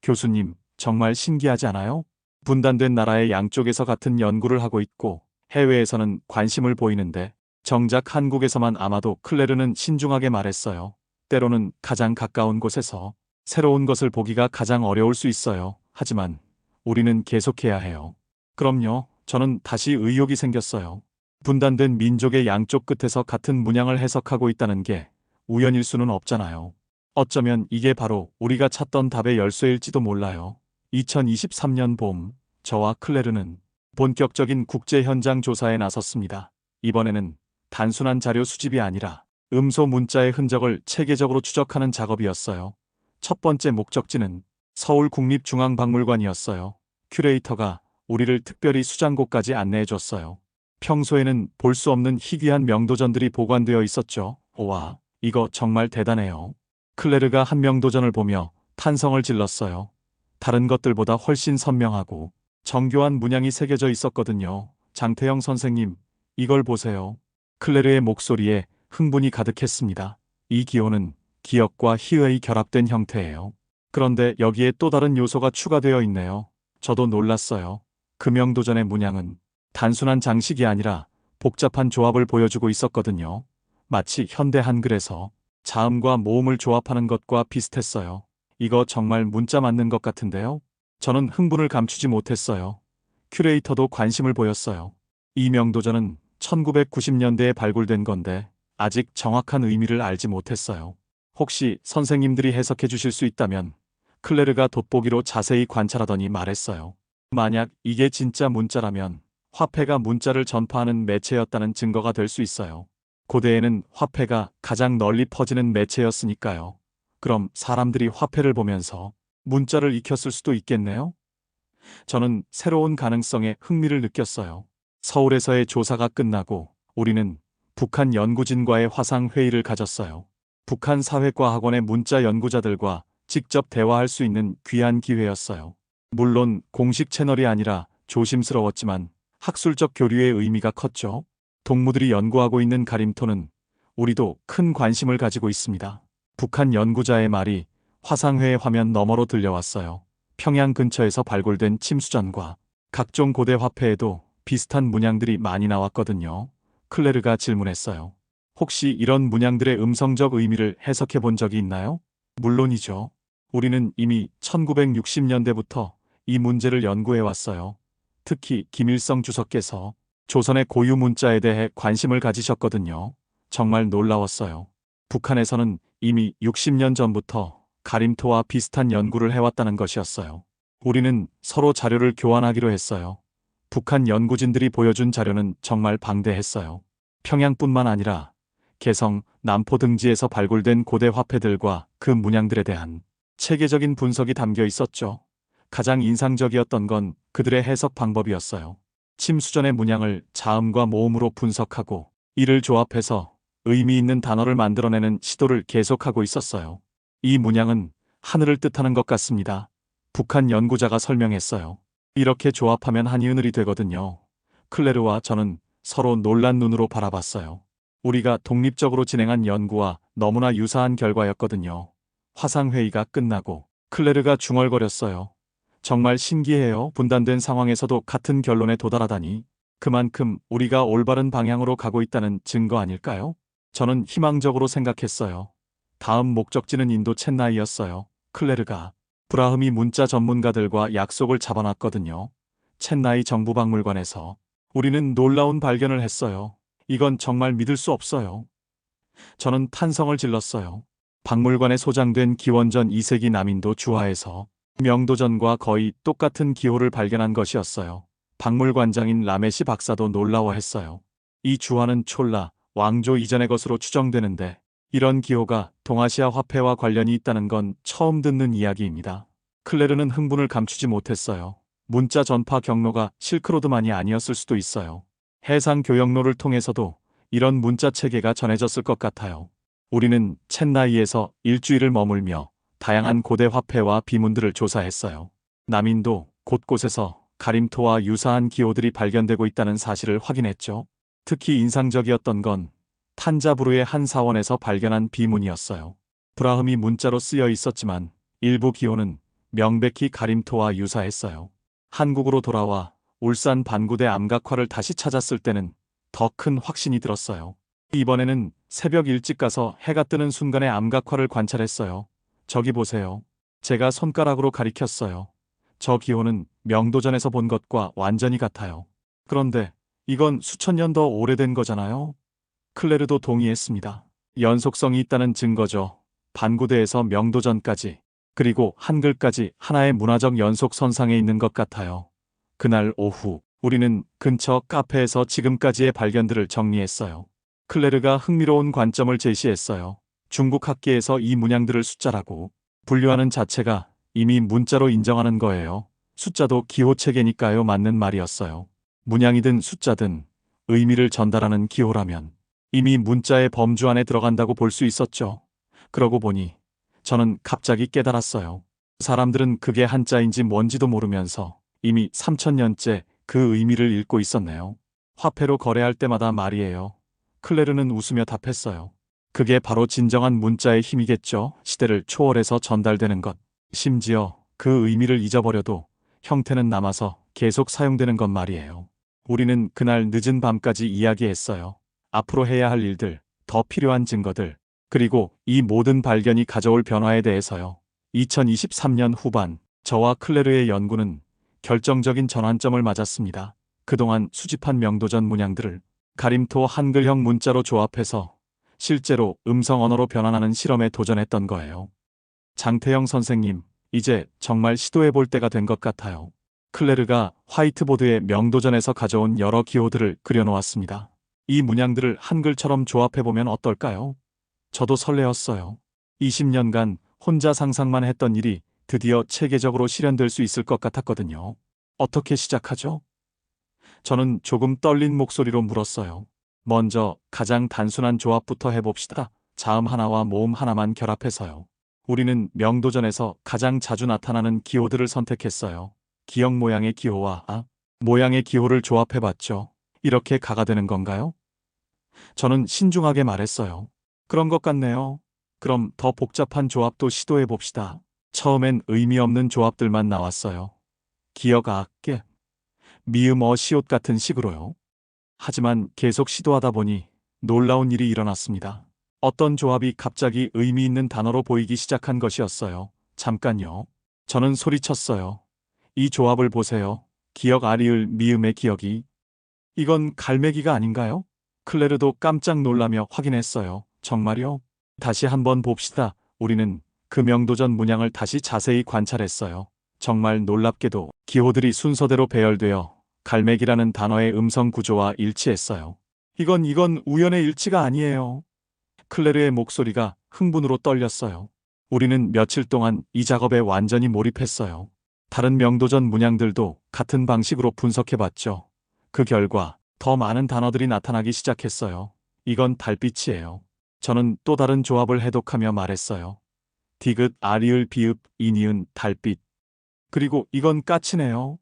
S3: 교수님, 정말 신기하지 않아요? 분단된 나라의 양쪽에서 같은 연구를 하고 있고 해외에서는 관심을 보이는데 정작 한국에서만 아마도 클레르는 신중하게 말했어요. 때로는 가장 가까운 곳에서 새로운 것을 보기가 가장 어려울 수 있어요. 하지만 우리는 계속해야 해요. 그럼요. 저는 다시 의욕이 생겼어요. 분단된 민족의 양쪽 끝에서 같은 문양을 해석하고 있다는 게 우연일 수는 없잖아요. 어쩌면 이게 바로 우리가 찾던 답의 열쇠일지도 몰라요. 2023년 봄, 저와 클레르는 본격적인 국제 현장 조사에 나섰습니다. 이번에는 단순한 자료 수집이 아니라 음소 문자의 흔적을 체계적으로 추적하는 작업이었어요. 첫 번째 목적지는 서울국립중앙박물관이었어요. 큐레이터가 우리를 특별히 수장고까지 안내해줬어요. 평소에는 볼 수 없는 희귀한 명도전들이 보관되어 있었죠. 와, 이거 정말 대단해요. 클레르가 한 명도전을 보며 탄성을 질렀어요. 다른 것들보다 훨씬 선명하고 정교한 문양이 새겨져 있었거든요. 장태영 선생님, 이걸 보세요. 클레르의 목소리에 흥분이 가득했습니다. 이 기호는 기억과 희의 결합된 형태예요. 그런데 여기에 또 다른 요소가 추가되어 있네요. 저도 놀랐어요. 금영도전의 문양은 단순한 장식이 아니라 복잡한 조합을 보여주고 있었거든요. 마치 현대 한글에서 자음과 모음을 조합하는 것과 비슷했어요. 이거 정말 문자 맞는 것 같은데요? 저는 흥분을 감추지 못했어요. 큐레이터도 관심을 보였어요. 이 명도전은 1990년대에 발굴된 건데 아직 정확한 의미를 알지 못했어요. 혹시 선생님들이 해석해 주실 수 있다면. 클레르가 돋보기로 자세히 관찰하더니 말했어요. 만약 이게 진짜 문자라면 화폐가 문자를 전파하는 매체였다는 증거가 될 수 있어요. 고대에는 화폐가 가장 널리 퍼지는 매체였으니까요. 그럼 사람들이 화폐를 보면서 문자를 익혔을 수도 있겠네요? 저는 새로운 가능성에 흥미를 느꼈어요. 서울에서의 조사가 끝나고 우리는 북한 연구진과의 화상회의를 가졌어요. 북한 사회과학원의 문자 연구자들과 직접 대화할 수 있는 귀한 기회였어요. 물론 공식 채널이 아니라 조심스러웠지만 학술적 교류의 의미가 컸죠. 동무들이 연구하고 있는 가림토는 우리도 큰 관심을 가지고 있습니다. 북한 연구자의 말이 화상회의 화면 너머로 들려왔어요. 평양 근처에서 발굴된 침수전과 각종 고대 화폐에도 비슷한 문양들이 많이 나왔거든요. 클레르가 질문했어요. 혹시 이런 문양들의 음성적 의미를 해석해 본 적이 있나요? 물론이죠. 우리는 이미 1960년대부터 이 문제를 연구해 왔어요. 특히 김일성 주석께서 조선의 고유 문자에 대해 관심을 가지셨거든요. 정말 놀라웠어요. 북한에서는 이미 60년 전부터 가림토와 비슷한 연구를 해왔다는 것이었어요. 우리는 서로 자료를 교환하기로 했어요. 북한 연구진들이 보여준 자료는 정말 방대했어요. 평양뿐만 아니라 개성, 남포 등지에서 발굴된 고대 화폐들과 그 문양들에 대한 체계적인 분석이 담겨 있었죠. 가장 인상적이었던 건 그들의 해석 방법이었어요. 침수전의 문양을 자음과 모음으로 분석하고 이를 조합해서 의미 있는 단어를 만들어내는 시도를 계속하고 있었어요. 이 문양은 하늘을 뜻하는 것 같습니다. 북한 연구자가 설명했어요. 이렇게 조합하면 한이은을이 되거든요. 클레르와 저는 서로 놀란 눈으로 바라봤어요. 우리가 독립적으로 진행한 연구와 너무나 유사한 결과였거든요. 화상회의가 끝나고 클레르가 중얼거렸어요. 정말 신기해요. 분단된 상황에서도 같은 결론에 도달하다니. 그만큼 우리가 올바른 방향으로 가고 있다는 증거 아닐까요? 저는 희망적으로 생각했어요. 다음 목적지는 인도 첸나이였어요. 클레르가 브라흐미 문자 전문가들과 약속을 잡아놨거든요. 첸나이 정부박물관에서 우리는 놀라운 발견을 했어요. 이건 정말 믿을 수 없어요. 저는 탄성을 질렀어요. 박물관에 소장된 기원전 2세기 남인도 주화에서 명도전과 거의 똑같은 기호를 발견한 것이었어요. 박물관장인 라메시 박사도 놀라워했어요. 이 주화는 촐라 왕조 이전의 것으로 추정되는데 이런 기호가 동아시아 화폐와 관련이 있다는 건 처음 듣는 이야기입니다. 클레르는 흥분을 감추지 못했어요. 문자 전파 경로가 실크로드만이 아니었을 수도 있어요. 해상 교역로를 통해서도 이런 문자 체계가 전해졌을 것 같아요. 우리는 첸나이에서 일주일을 머물며 다양한 고대 화폐와 비문들을 조사했어요. 남인도 곳곳에서 가림토와 유사한 기호들이 발견되고 있다는 사실을 확인했죠. 특히 인상적이었던 건 탄자부르의 한 사원에서 발견한 비문이었어요. 브라흠이 문자로 쓰여 있었지만 일부 기호는 명백히 가림토와 유사했어요. 한국으로 돌아와 울산 반구대 암각화를 다시 찾았을 때는 더 큰 확신이 들었어요. 이번에는 새벽 일찍 가서 해가 뜨는 순간에 암각화를 관찰했어요. 저기 보세요. 제가 손가락으로 가리켰어요. 저 기호는 명도전에서 본 것과 완전히 같아요. 그런데 이건 수천 년 더 오래된 거잖아요. 클레르도 동의했습니다. 연속성이 있다는 증거죠. 반구대에서 명도전까지, 그리고 한글까지 하나의 문화적 연속선상에 있는 것 같아요. 그날 오후, 우리는 근처 카페에서 지금까지의 발견들을 정리했어요. 클레르가 흥미로운 관점을 제시했어요. 중국 학계에서 이 문양들을 숫자라고 분류하는 자체가 이미 문자로 인정하는 거예요. 숫자도 기호체계니까요. 맞는 말이었어요. 문양이든 숫자든 의미를 전달하는 기호라면 이미 문자의 범주 안에 들어간다고 볼 수 있었죠. 그러고 보니 저는 갑자기 깨달았어요. 사람들은 그게 한자인지 뭔지도 모르면서 이미 3000년째 그 의미를 읽고 있었네요. 화폐로 거래할 때마다 말이에요. 클레르는 웃으며 답했어요. 그게 바로 진정한 문자의 힘이겠죠. 시대를 초월해서 전달되는 것. 심지어 그 의미를 잊어버려도 형태는 남아서 계속 사용되는 것 말이에요. 우리는 그날 늦은 밤까지 이야기했어요. 앞으로 해야 할 일들, 더 필요한 증거들, 그리고 이 모든 발견이 가져올 변화에 대해서요. 2023년 후반, 저와 클레르의 연구는 결정적인 전환점을 맞았습니다. 그동안 수집한 명도전 문양들을 가림토 한글형 문자로 조합해서 실제로 음성 언어로 변환하는 실험에 도전했던 거예요. 장태영 선생님, 이제 정말 시도해 볼 때가 된 것 같아요. 클레르가 화이트보드에 명도전에서 가져온 여러 기호들을 그려놓았습니다. 이 문양들을 한글처럼 조합해보면 어떨까요? 저도 설레었어요. 20년간 혼자 상상만 했던 일이 드디어 체계적으로 실현될 수 있을 것 같았거든요. 어떻게 시작하죠? 저는 조금 떨린 목소리로 물었어요. 먼저 가장 단순한 조합부터 해봅시다. 자음 하나와 모음 하나만 결합해서요. 우리는 명도전에서 가장 자주 나타나는 기호들을 선택했어요. 기역 모양의 기호와 모양의 기호를 조합해봤죠. 이렇게 가가 되는 건가요? 저는 신중하게 말했어요. 그런 것 같네요. 그럼 더 복잡한 조합도 시도해봅시다. 처음엔 의미 없는 조합들만 나왔어요. 기역 악계, 미음 시옷 같은 식으로요. 하지만 계속 시도하다 보니 놀라운 일이 일어났습니다. 어떤 조합이 갑자기 의미 있는 단어로 보이기 시작한 것이었어요. 잠깐요. 저는 소리쳤어요. 이 조합을 보세요. 기역 아리을 미음의 기역이. 이건 갈매기가 아닌가요? 클레르도 깜짝 놀라며 확인했어요. 정말요? 다시 한번 봅시다. 우리는 그 명도전 문양을 다시 자세히 관찰했어요. 정말 놀랍게도 기호들이 순서대로 배열되어 갈매기라는 단어의 음성 구조와 일치했어요. 이건 우연의 일치가 아니에요. 클레르의 목소리가 흥분으로 떨렸어요. 우리는 며칠 동안 이 작업에 완전히 몰입했어요. 다른 명도전 문양들도 같은 방식으로 분석해봤죠. 그 결과 더 많은 단어들이 나타나기 시작했어요. 이건 달빛이에요. 저는 또 다른 조합을 해독하며 말했어요. 디귿, 아리을, 비읍, 이니은, 달빛. 그리고 이건 까치네요.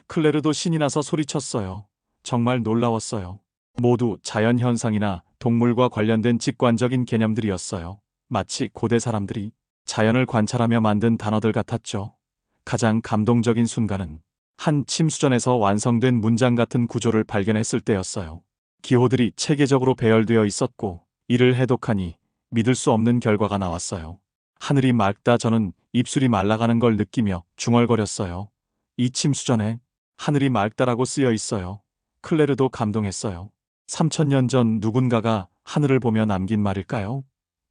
S3: 클레르도 신이 나서 소리쳤어요. 정말 놀라웠어요. 모두 자연현상이나 동물과 관련된 직관적인 개념들이었어요. 마치 고대 사람들이 자연을 관찰하며 만든 단어들 같았죠. 가장 감동적인 순간은 한 침수전에서 완성된 문장 같은 구조를 발견했을 때였어요. 기호들이 체계적으로 배열되어 있었고 이를 해독하니 믿을 수 없는 결과가 나왔어요. 하늘이 맑다. 저는 입술이 말라가는 걸 느끼며 중얼거렸어요. 이 침수전에 하늘이 맑다라고 쓰여 있어요. 클레르도 감동했어요. 3000년 전 누군가가 하늘을 보며 남긴 말일까요?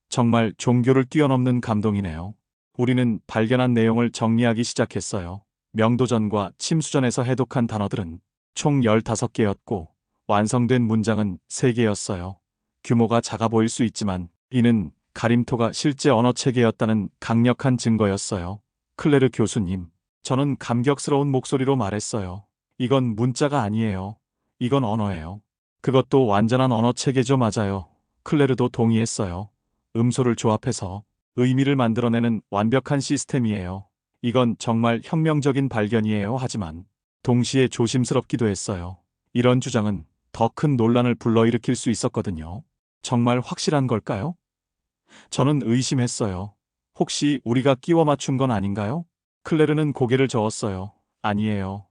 S3: 정말 종교를 뛰어넘는 감동이네요. 우리는 발견한 내용을 정리하기 시작했어요. 명도전과 침수전에서 해독한 단어들은 총 15개였고 완성된 문장은 3개였어요. 규모가 작아 보일 수 있지만 이는 가림토가 실제 언어 체계였다는 강력한 증거였어요. 클레르 교수님, 저는 감격스러운 목소리로 말했어요. 이건 문자가 아니에요. 이건 언어예요. 그것도 완전한 언어 체계죠. 맞아요. 클레르도 동의했어요. 음소를 조합해서 의미를 만들어내는 완벽한 시스템이에요. 이건 정말 혁명적인 발견이에요. 하지만 동시에 조심스럽기도 했어요. 이런 주장은 더 큰 논란을 불러일으킬 수 있었거든요. 정말 확실한 걸까요? 저는 의심했어요. 혹시 우리가 끼워 맞춘 건 아닌가요? 클레르는 고개를 저었어요. 아니에요.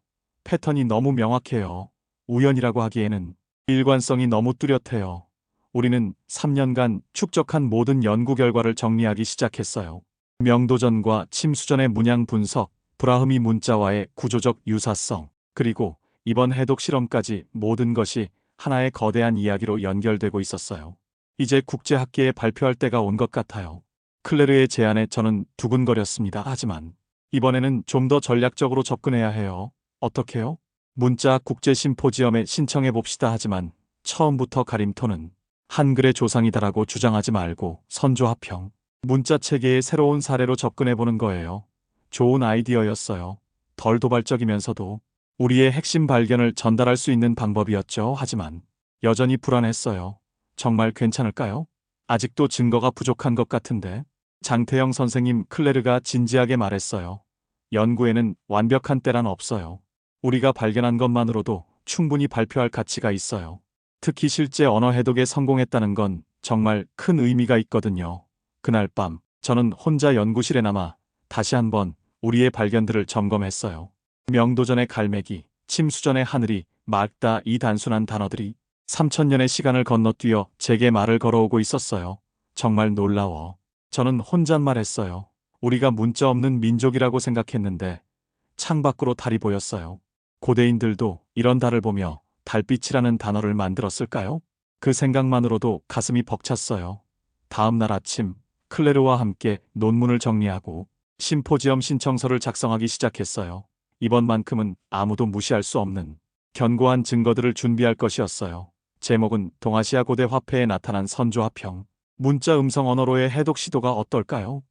S3: 패턴이 너무 명확해요. 우연이라고 하기에는 일관성이 너무 뚜렷해요. 우리는 3년간 축적한 모든 연구 결과를 정리하기 시작했어요. 명도전과 침수전의 문양 분석, 브라흐미 문자와의 구조적 유사성, 그리고 이번 해독 실험까지 모든 것이 하나의 거대한 이야기로 연결되고 있었어요. 이제 국제학계에 발표할 때가 온 것 같아요. 클레르의 제안에 저는 두근거렸습니다. 하지만 이번에는 좀 더 전략적으로 접근해야 해요. 어떻게요? 문자 국제 심포지엄에 신청해 봅시다. 하지만 처음부터 가림토는 한글의 조상이다라고 주장하지 말고 선조합형, 문자 체계의 새로운 사례로 접근해 보는 거예요. 좋은 아이디어였어요. 덜 도발적이면서도 우리의 핵심 발견을 전달할 수 있는 방법이었죠. 하지만 여전히 불안했어요. 정말 괜찮을까요? 아직도 증거가 부족한 것 같은데. 장태영 선생님, 클레르가 진지하게 말했어요. 연구에는 완벽한 때란 없어요. 우리가 발견한 것만으로도 충분히 발표할 가치가 있어요. 특히 실제 언어 해독에 성공했다는 건 정말 큰 의미가 있거든요. 그날 밤 저는 혼자 연구실에 남아 다시 한번 우리의 발견들을 점검했어요. 명도전의 갈매기, 침수전의 하늘이 맑다, 이 단순한 단어들이 3000년의 시간을 건너뛰어 제게 말을 걸어오고 있었어요. 정말 놀라워. 저는 혼잣말했어요. 우리가 문자 없는 민족이라고 생각했는데 창밖으로 달이 보였어요. 고대인들도 이런 달을 보며 달빛이라는 단어를 만들었을까요? 그 생각만으로도 가슴이 벅찼어요. 다음 날 아침 클레르와 함께 논문을 정리하고 심포지엄 신청서를 작성하기 시작했어요. 이번만큼은 아무도 무시할 수 없는 견고한 증거들을 준비할 것이었어요. 제목은 동아시아 고대 화폐에 나타난 선조합형, 문자 음성 언어로의 해독 시도가 어떨까요?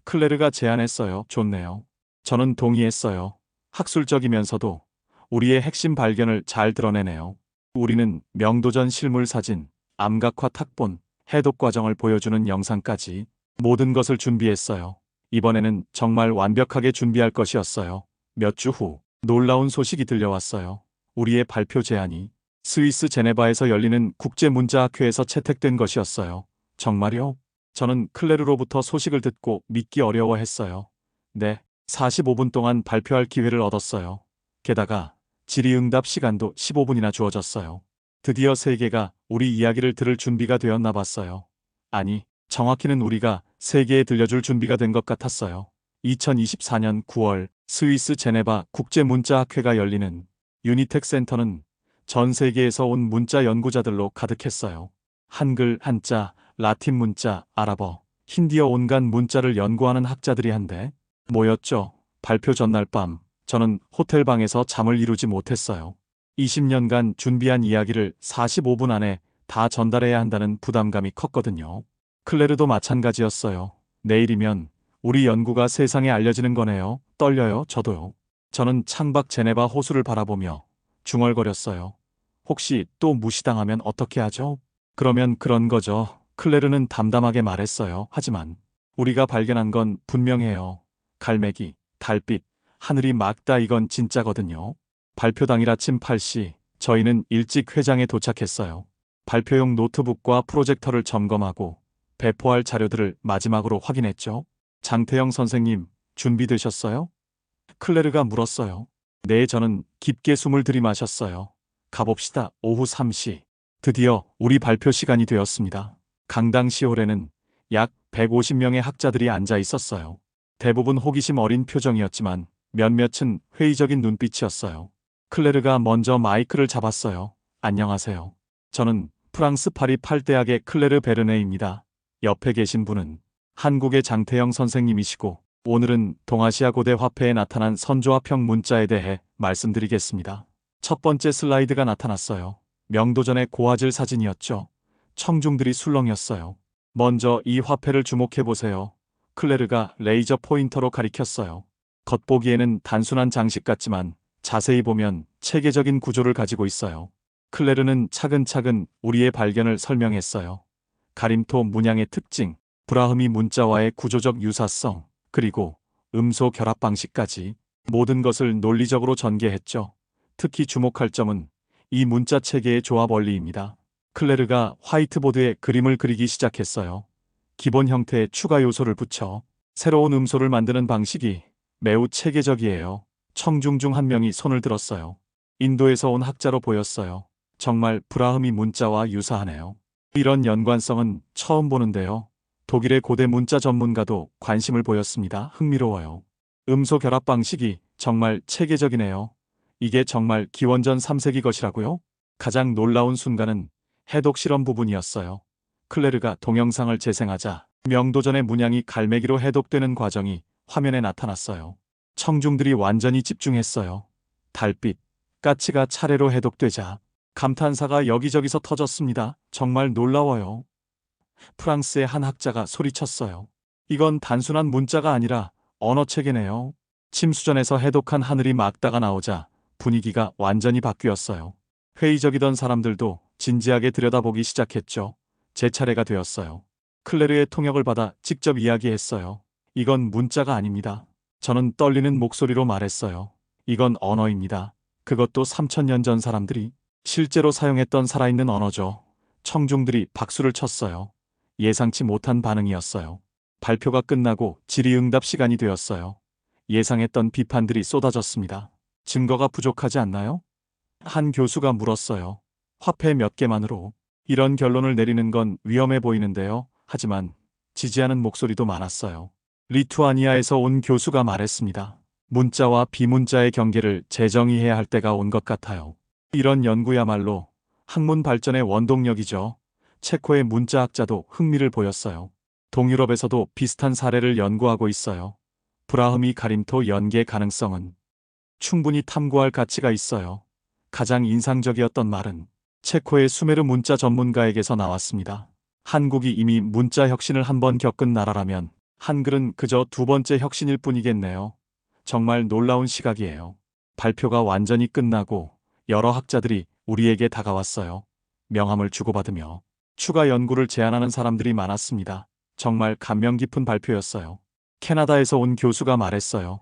S3: 클레르가 제안했어요. 좋네요. 저는 동의했어요. 학술적이면서도 우리의 핵심 발견을 잘 드러내네요. 우리는 명도전 실물 사진, 암각화 탁본, 해독 과정을 보여주는 영상까지 모든 것을 준비했어요. 이번에는 정말 완벽하게 준비할 것이었어요. 몇 주 후 놀라운 소식이 들려왔어요. 우리의 발표 제안이 스위스 제네바에서 열리는 국제문자학회에서 채택된 것이었어요. 정말요? 저는 클레르로부터 소식을 듣고 믿기 어려워했어요. 네, 45분 동안 발표할 기회를 얻었어요. 게다가 질의응답 시간도 15분이나 주어졌어요. 드디어 세계가 우리 이야기를 들을 준비가 되었나 봤어요. 아니, 정확히는 우리가 세계에 들려줄 준비가 된 것 같았어요. 2024년 9월 스위스 제네바 국제문자학회가 열리는 유니텍 센터는 전 세계에서 온 문자 연구자들로 가득했어요. 한글, 한자, 라틴 문자, 아랍어, 힌디어 온갖 문자를 연구하는 학자들이 한데 모였죠. 발표 전날 밤 저는 호텔방에서 잠을 이루지 못했어요. 20년간 준비한 이야기를 45분 안에 다 전달해야 한다는 부담감이 컸거든요. 클레르도 마찬가지였어요. 내일이면 우리 연구가 세상에 알려지는 거네요. 떨려요. 저도요. 저는 창밖 제네바 호수를 바라보며 중얼거렸어요. 혹시 또 무시당하면 어떻게 하죠? 그러면 그런 거죠. 클레르는 담담하게 말했어요. 하지만 우리가 발견한 건 분명해요. 갈매기, 달빛, 하늘이 맑다, 이건 진짜거든요. 발표 당일 아침 8시 저희는 일찍 회장에 도착했어요. 발표용 노트북과 프로젝터를 점검하고 배포할 자료들을 마지막으로 확인했죠. 장태영 선생님, 준비되셨어요? 클레르가 물었어요. 네, 저는 깊게 숨을 들이마셨어요. 가봅시다. 오후 3시. 드디어 우리 발표 시간이 되었습니다. 강당시홀에는 약 150명의 학자들이 앉아 있었어요. 대부분 호기심 어린 표정이었지만 몇몇은 회의적인 눈빛이었어요. 클레르가 먼저 마이크를 잡았어요. 안녕하세요. 저는 프랑스 파리 8대학의 클레르 베르네입니다. 옆에 계신 분은 한국의 장태영 선생님이시고 오늘은 동아시아 고대 화폐에 나타난 선조화평 문자에 대해 말씀드리겠습니다. 첫 번째 슬라이드가 나타났어요. 명도전의 고화질 사진이었죠. 청중들이 술렁였어요. 먼저 이 화폐를 주목해보세요. 클레르가 레이저 포인터로 가리켰어요. 겉보기에는 단순한 장식 같지만 자세히 보면 체계적인 구조를 가지고 있어요. 클레르는 차근차근 우리의 발견을 설명했어요. 가림토 문양의 특징, 브라흐미 문자와의 구조적 유사성, 그리고 음소 결합 방식까지 모든 것을 논리적으로 전개했죠. 특히 주목할 점은 이 문자 체계의 조합 원리입니다. 클레르가 화이트보드에 그림을 그리기 시작했어요. 기본 형태에 추가 요소를 붙여 새로운 음소를 만드는 방식이 매우 체계적이에요. 청중 중 한 명이 손을 들었어요. 인도에서 온 학자로 보였어요. 정말 브라흐미 문자와 유사하네요. 이런 연관성은 처음 보는데요. 독일의 고대 문자 전문가도 관심을 보였습니다. 흥미로워요. 음소 결합 방식이 정말 체계적이네요. 이게 정말 기원전 3세기 것이라고요? 가장 놀라운 순간은 해독 실험 부분이었어요. 클레르가 동영상을 재생하자 명도전의 문양이 갈매기로 해독되는 과정이 화면에 나타났어요. 청중들이 완전히 집중했어요. 달빛, 까치가 차례로 해독되자 감탄사가 여기저기서 터졌습니다. 정말 놀라워요. 프랑스의 한 학자가 소리쳤어요. 이건 단순한 문자가 아니라 언어체계네요. 침수전에서 해독한 하늘이 막다가 나오자 분위기가 완전히 바뀌었어요. 회의적이던 사람들도 진지하게 들여다보기 시작했죠. 제 차례가 되었어요. 클레르의 통역을 받아 직접 이야기했어요. 이건 문자가 아닙니다. 저는 떨리는 목소리로 말했어요. 이건 언어입니다. 그것도 3000년 전 사람들이 실제로 사용했던 살아있는 언어죠. 청중들이 박수를 쳤어요. 예상치 못한 반응이었어요. 발표가 끝나고 질의응답 시간이 되었어요. 예상했던 비판들이 쏟아졌습니다. 증거가 부족하지 않나요? 한 교수가 물었어요. 화폐 몇 개만으로 이런 결론을 내리는 건 위험해 보이는데요. 하지만 지지하는 목소리도 많았어요. 리투아니아에서 온 교수가 말했습니다. 문자와 비문자의 경계를 재정의해야 할 때가 온 것 같아요. 이런 연구야말로 학문 발전의 원동력이죠. 체코의 문자학자도 흥미를 보였어요. 동유럽에서도 비슷한 사례를 연구하고 있어요. 브라흐미 가림토 연계 가능성은 충분히 탐구할 가치가 있어요. 가장 인상적이었던 말은 체코의 수메르 문자 전문가에게서 나왔습니다. 한국이 이미 문자 혁신을 한 번 겪은 나라라면 한글은 그저 두 번째 혁신일 뿐이겠네요. 정말 놀라운 시각이에요. 발표가 완전히 끝나고 여러 학자들이 우리에게 다가왔어요. 명함을 주고받으며 추가 연구를 제안하는 사람들이 많았습니다. 정말 감명 깊은 발표였어요. 캐나다에서 온 교수가 말했어요.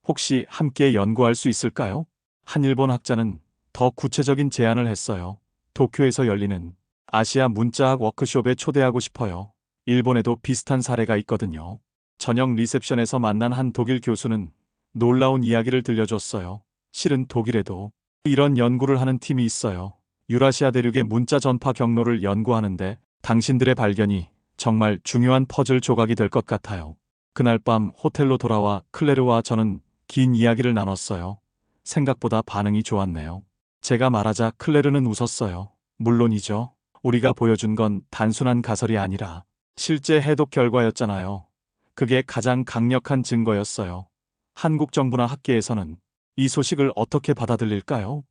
S3: 혹시 함께 연구할 수 있을까요? 한 일본 학자는 더 구체적인 제안을 했어요. 도쿄에서 열리는 아시아 문자학 워크숍에 초대하고 싶어요. 일본에도 비슷한 사례가 있거든요. 저녁 리셉션에서 만난 한 독일 교수는 놀라운 이야기를 들려줬어요. 실은 독일에도 이런 연구를 하는 팀이 있어요. 유라시아 대륙의 문자 전파 경로를 연구하는데 당신들의 발견이 정말 중요한 퍼즐 조각이 될 것 같아요. 그날 밤 호텔로 돌아와 클레르와 저는 긴 이야기를 나눴어요. 생각보다 반응이 좋았네요. 제가 말하자 클레르는 웃었어요. 물론이죠. 우리가 보여준 건 단순한 가설이 아니라 실제 해독 결과였잖아요. 그게 가장 강력한 증거였어요. 한국 정부나 학계에서는 이 소식을 어떻게 받아들일까요?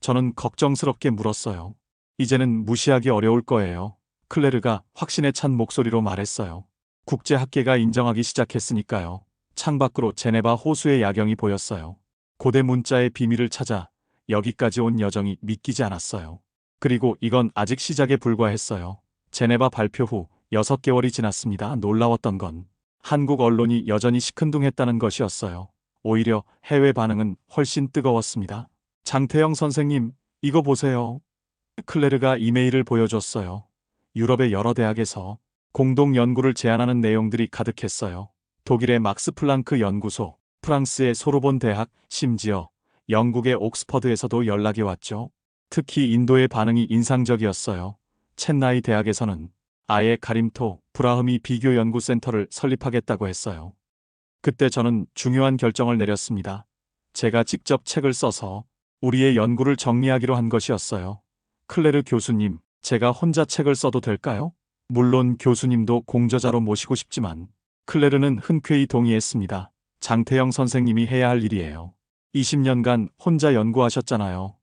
S3: 저는 걱정스럽게 물었어요. 이제는 무시하기 어려울 거예요. 클레르가 확신에 찬 목소리로 말했어요. 국제학계가 인정하기 시작했으니까요. 창밖으로 제네바 호수의 야경이 보였어요. 고대 문자의 비밀을 찾아 여기까지 온 여정이 믿기지 않았어요. 그리고 이건 아직 시작에 불과했어요. 제네바 발표 후 6개월이 지났습니다. 놀라웠던 건 한국 언론이 여전히 시큰둥했다는 것이었어요. 오히려 해외 반응은 훨씬 뜨거웠습니다. 장태영 선생님, 이거 보세요. 클레르가 이메일을 보여줬어요. 유럽의 여러 대학에서 공동 연구를 제안하는 내용들이 가득했어요. 독일의 막스 플랑크 연구소, 프랑스의 소르본 대학, 심지어 영국의 옥스퍼드에서도 연락이 왔죠. 특히 인도의 반응이 인상적이었어요. 첸나이 대학에서는 아예 가림토, 브라흐미 비교 연구센터를 설립하겠다고 했어요. 그때 저는 중요한 결정을 내렸습니다. 제가 직접 책을 써서 우리의 연구를 정리하기로 한 것이었어요. 클레르 교수님, 제가 혼자 책을 써도 될까요? 물론 교수님도 공저자로 모시고 싶지만 클레르는 흔쾌히 동의했습니다. 장태영 선생님이 해야 할 일이에요. 20년간 혼자 연구하셨잖아요.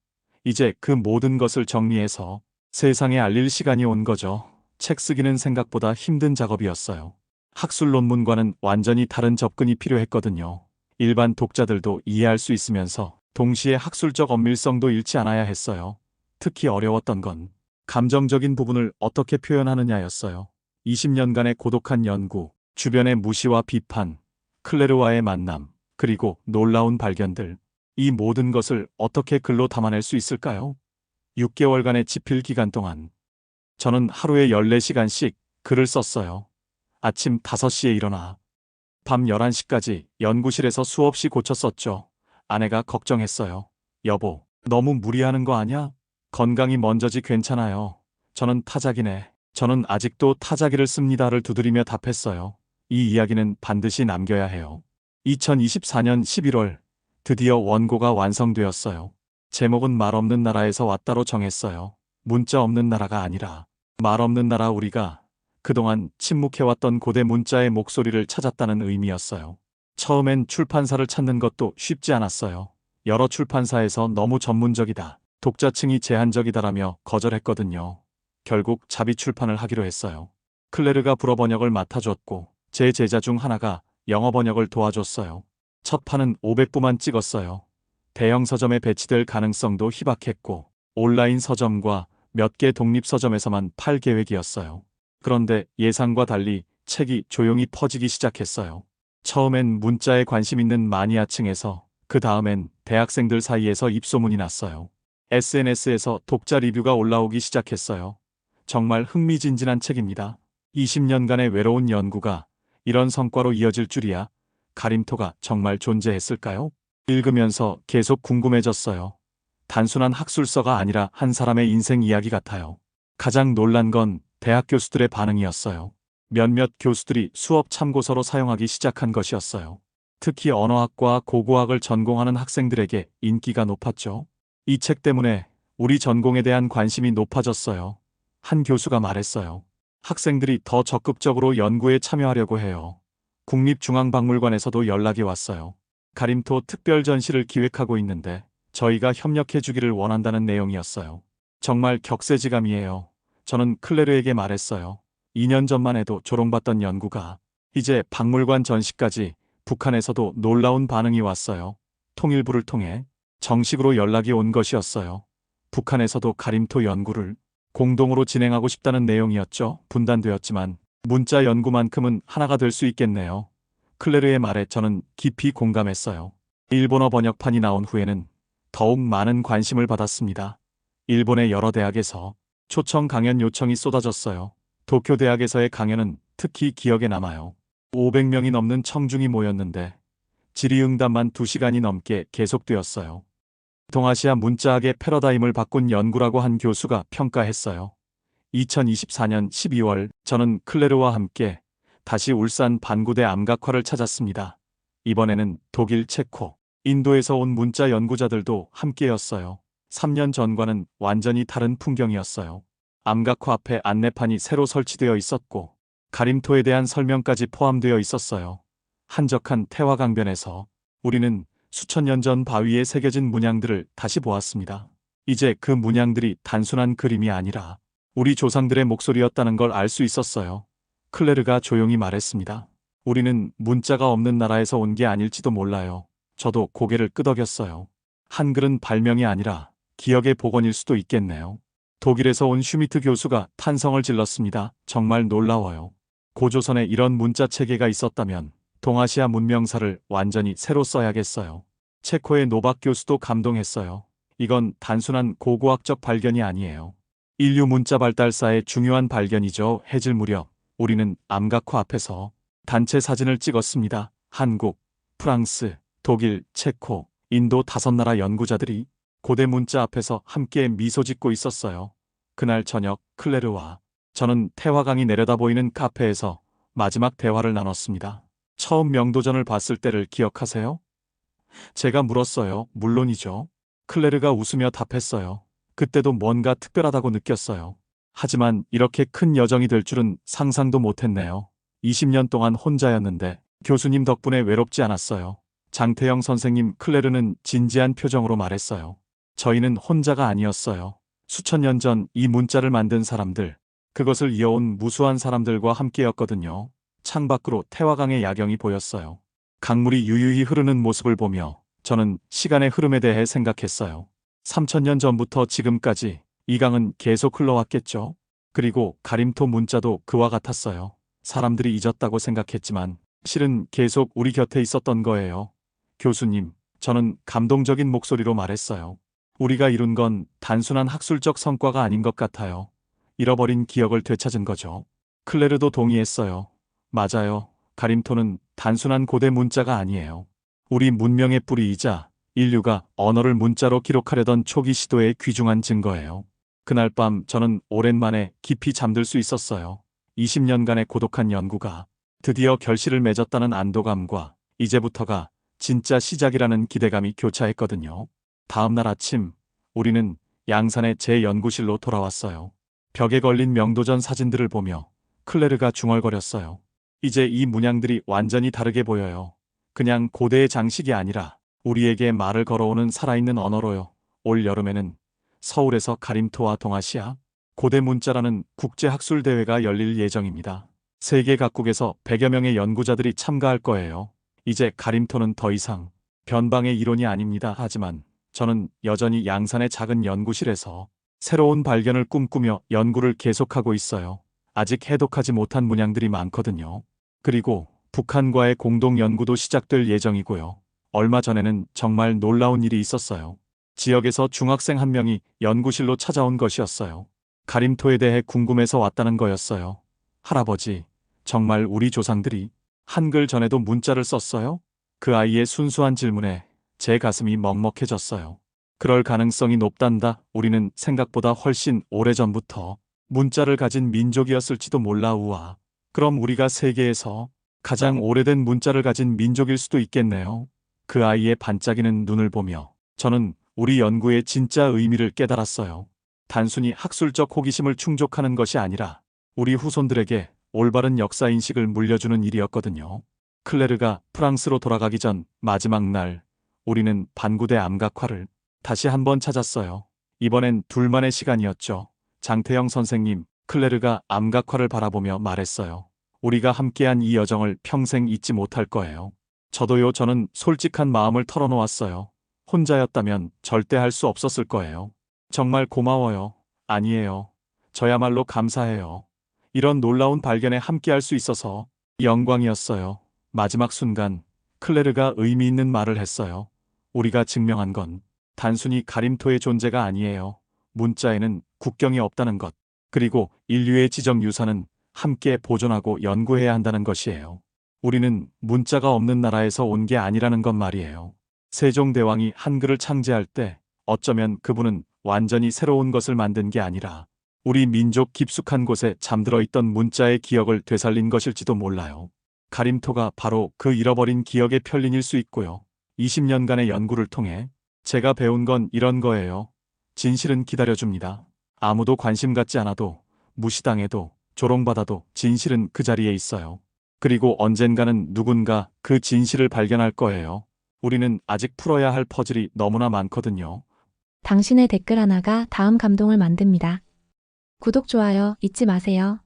S3: 이제 그 모든 것을 정리해서 세상에 알릴 시간이 온 거죠. 책 쓰기는 생각보다 힘든 작업이었어요. 학술 논문과는 완전히 다른 접근이 필요했거든요. 일반 독자들도 이해할 수 있으면서 동시에 학술적 엄밀성도 잃지 않아야 했어요. 특히 어려웠던 건 감정적인 부분을 어떻게 표현하느냐였어요. 20년간의 고독한 연구, 주변의 무시와 비판, 클레르와의 만남, 그리고 놀라운 발견들. 이 모든 것을 어떻게 글로 담아낼 수 있을까요? 6개월간의 집필 기간 동안 저는 하루에 14시간씩 글을 썼어요. 아침 5시에 일어나 밤 11시까지 연구실에서 수없이 고쳐 썼죠. 아내가 걱정했어요. 여보, 너무 무리하는 거 아냐? 건강이 먼저지 괜찮아요. 저는 타자기네. 저는 아직도 타자기를 씁니다를 두드리며 답했어요. 이 이야기는 반드시 남겨야 해요. 2024년 11월 드디어 원고가 완성되었어요. 제목은 말 없는 나라에서 왔다로 정했어요. 문자 없는 나라가 아니라 말 없는 나라, 우리가 그동안 침묵해왔던 고대 문자의 목소리를 찾았다는 의미였어요. 처음엔 출판사를 찾는 것도 쉽지 않았어요. 여러 출판사에서 너무 전문적이다, 독자층이 제한적이다라며 거절했거든요. 결국 자비 출판을 하기로 했어요. 클레르가 불어 번역을 맡아줬고 제 제자 중 하나가 영어 번역을 도와줬어요. 첫 판은 500부만 찍었어요. 대형 서점에 배치될 가능성도 희박했고 온라인 서점과 몇 개 독립 서점에서만 팔 계획이었어요. 그런데 예상과 달리 책이 조용히 퍼지기 시작했어요. 처음엔 문자에 관심 있는 마니아층에서, 그 다음엔 대학생들 사이에서 입소문이 났어요. SNS에서 독자 리뷰가 올라오기 시작했어요. 정말 흥미진진한 책입니다. 20년간의 외로운 연구가 이런 성과로 이어질 줄이야. 가림토가 정말 존재했을까요? 읽으면서 계속 궁금해졌어요. 단순한 학술서가 아니라 한 사람의 인생 이야기 같아요. 가장 놀란 건 대학 교수들의 반응이었어요. 몇몇 교수들이 수업 참고서로 사용하기 시작한 것이었어요. 특히 언어학과 고고학을 전공하는 학생들에게 인기가 높았죠. 이 책 때문에 우리 전공에 대한 관심이 높아졌어요. 한 교수가 말했어요. 학생들이 더 적극적으로 연구에 참여하려고 해요. 국립중앙박물관에서도 연락이 왔어요. 가림토 특별 전시를 기획하고 있는데 저희가 협력해 주기를 원한다는 내용이었어요. 정말 격세지감이에요. 저는 클레르에게 말했어요. 2년 전만 해도 조롱받던 연구가 이제 박물관 전시까지, 북한에서도 놀라운 반응이 왔어요. 통일부를 통해 정식으로 연락이 온 것이었어요. 북한에서도 가림토 연구를 공동으로 진행하고 싶다는 내용이었죠. 분단되었지만 문자 연구만큼은 하나가 될 수 있겠네요. 클레르의 말에 저는 깊이 공감했어요. 일본어 번역판이 나온 후에는 더욱 많은 관심을 받았습니다. 일본의 여러 대학에서 초청 강연 요청이 쏟아졌어요. 도쿄 대학에서의 강연은 특히 기억에 남아요. 500명이 넘는 청중이 모였는데 질의응답만 2시간이 넘게 계속되었어요. 동아시아 문자학의 패러다임을 바꾼 연구라고 한 교수가 평가했어요. 2024년 12월 저는 클레르와 함께 다시 울산 반구대 암각화를 찾았습니다. 이번에는 독일, 체코, 인도에서 온 문자 연구자들도 함께였어요. 3년 전과는 완전히 다른 풍경이었어요. 암각화 앞에 안내판이 새로 설치되어 있었고 가림토에 대한 설명까지 포함되어 있었어요. 한적한 태화강변에서 우리는 수천 년 전 바위에 새겨진 문양들을 다시 보았습니다. 이제 그 문양들이 단순한 그림이 아니라 우리 조상들의 목소리였다는 걸 알 수 있었어요. 클레르가 조용히 말했습니다. 우리는 문자가 없는 나라에서 온 게 아닐지도 몰라요. 저도 고개를 끄덕였어요. 한글은 발명이 아니라 기억의 복원일 수도 있겠네요. 독일에서 온 슈미트 교수가 탄성을 질렀습니다. 정말 놀라워요. 고조선에 이런 문자 체계가 있었다면 동아시아 문명사를 완전히 새로 써야겠어요. 체코의 노박 교수도 감동했어요. 이건 단순한 고고학적 발견이 아니에요. 인류 문자 발달사의 중요한 발견이죠. 해질 무렵 우리는 암각화 앞에서 단체 사진을 찍었습니다. 한국, 프랑스, 독일, 체코, 인도 5나라 연구자들이 고대 문자 앞에서 함께 미소 짓고 있었어요. 그날 저녁 클레르와 저는 태화강이 내려다 보이는 카페에서 마지막 대화를 나눴습니다. 처음 명도전을 봤을 때를 기억하세요? 제가 물었어요. 물론이죠. 클레르가 웃으며 답했어요. 그때도 뭔가 특별하다고 느꼈어요. 하지만 이렇게 큰 여정이 될 줄은 상상도 못했네요. 20년 동안 혼자였는데 교수님 덕분에 외롭지 않았어요. 장태영 선생님, 클레르는 진지한 표정으로 말했어요. 저희는 혼자가 아니었어요. 수천 년 전 이 문자를 만든 사람들, 그것을 이어온 무수한 사람들과 함께였거든요. 창밖으로 태화강의 야경이 보였어요. 강물이 유유히 흐르는 모습을 보며 저는 시간의 흐름에 대해 생각했어요. 3000년 전부터 지금까지 이 강은 계속 흘러왔겠죠. 그리고 가림토 문자도 그와 같았어요. 사람들이 잊었다고 생각했지만 실은 계속 우리 곁에 있었던 거예요. 교수님, 저는 감동적인 목소리로 말했어요. 우리가 이룬 건 단순한 학술적 성과가 아닌 것 같아요. 잃어버린 기억을 되찾은 거죠. 클레르도 동의했어요. 맞아요. 가림토는 단순한 고대 문자가 아니에요. 우리 문명의 뿌리이자 인류가 언어를 문자로 기록하려던 초기 시도의 귀중한 증거예요. 그날 밤 저는 오랜만에 깊이 잠들 수 있었어요. 20년간의 고독한 연구가 드디어 결실을 맺었다는 안도감과 이제부터가 진짜 시작이라는 기대감이 교차했거든요. 다음 날 아침, 우리는 양산의 제 연구실로 돌아왔어요. 벽에 걸린 명도전 사진들을 보며 클레르가 중얼거렸어요. 이제 이 문양들이 완전히 다르게 보여요. 그냥 고대의 장식이 아니라 우리에게 말을 걸어오는 살아있는 언어로요. 올 여름에는 서울에서 가림토와 동아시아 고대 문자라는 국제학술대회가 열릴 예정입니다. 세계 각국에서 100여 명의 연구자들이 참가할 거예요. 이제 가림토는 더 이상 변방의 이론이 아닙니다. 하지만 저는 여전히 양산의 작은 연구실에서 새로운 발견을 꿈꾸며 연구를 계속하고 있어요. 아직 해독하지 못한 문양들이 많거든요. 그리고 북한과의 공동 연구도 시작될 예정이고요. 얼마 전에는 정말 놀라운 일이 있었어요. 지역에서 중학생 한 명이 연구실로 찾아온 것이었어요. 가림토에 대해 궁금해서 왔다는 거였어요. 할아버지, 정말 우리 조상들이 한글 전에도 문자를 썼어요? 그 아이의 순수한 질문에 제 가슴이 먹먹해졌어요. 그럴 가능성이 높단다. 우리는 생각보다 훨씬 오래전부터 문자를 가진 민족이었을지도 몰라. 우와. 그럼 우리가 세계에서 가장 오래된 문자를 가진 민족일 수도 있겠네요. 그 아이의 반짝이는 눈을 보며 저는 우리 연구의 진짜 의미를 깨달았어요. 단순히 학술적 호기심을 충족하는 것이 아니라 우리 후손들에게 올바른 역사 인식을 물려주는 일이었거든요. 클레르가 프랑스로 돌아가기 전 마지막 날, 우리는 반구대 암각화를 다시 한번 찾았어요. 이번엔 둘만의 시간이었죠. 장태영 선생님, 클레르가 암각화를 바라보며 말했어요. 우리가 함께한 이 여정을 평생 잊지 못할 거예요. 저도요. 저는 솔직한 마음을 털어놓았어요. 혼자였다면 절대 할 수 없었을 거예요. 정말 고마워요. 아니에요. 저야말로 감사해요. 이런 놀라운 발견에 함께할 수 있어서 영광이었어요. 마지막 순간 클레르가 의미 있는 말을 했어요. 우리가 증명한 건 단순히 가림토의 존재가 아니에요. 문자에는 국경이 없다는 것, 그리고 인류의 지적 유산은 함께 보존하고 연구해야 한다는 것이에요. 우리는 문자가 없는 나라에서 온 게 아니라는 것 말이에요. 세종대왕이 한글을 창제할 때 어쩌면 그분은 완전히 새로운 것을 만든 게 아니라 우리 민족 깊숙한 곳에 잠들어 있던 문자의 기억을 되살린 것일지도 몰라요. 가림토가 바로 그 잃어버린 기억의 편린일 수 있고요. 20년간의 연구를 통해 제가 배운 건 이런 거예요. 진실은 기다려줍니다. 아무도 관심 갖지 않아도, 무시당해도, 조롱받아도 진실은 그 자리에 있어요. 그리고 언젠가는 누군가 그 진실을 발견할 거예요. 우리는 아직 풀어야 할 퍼즐이 너무나 많거든요.
S2: 당신의 댓글 하나가 다음 감동을 만듭니다. 구독, 좋아요 잊지 마세요.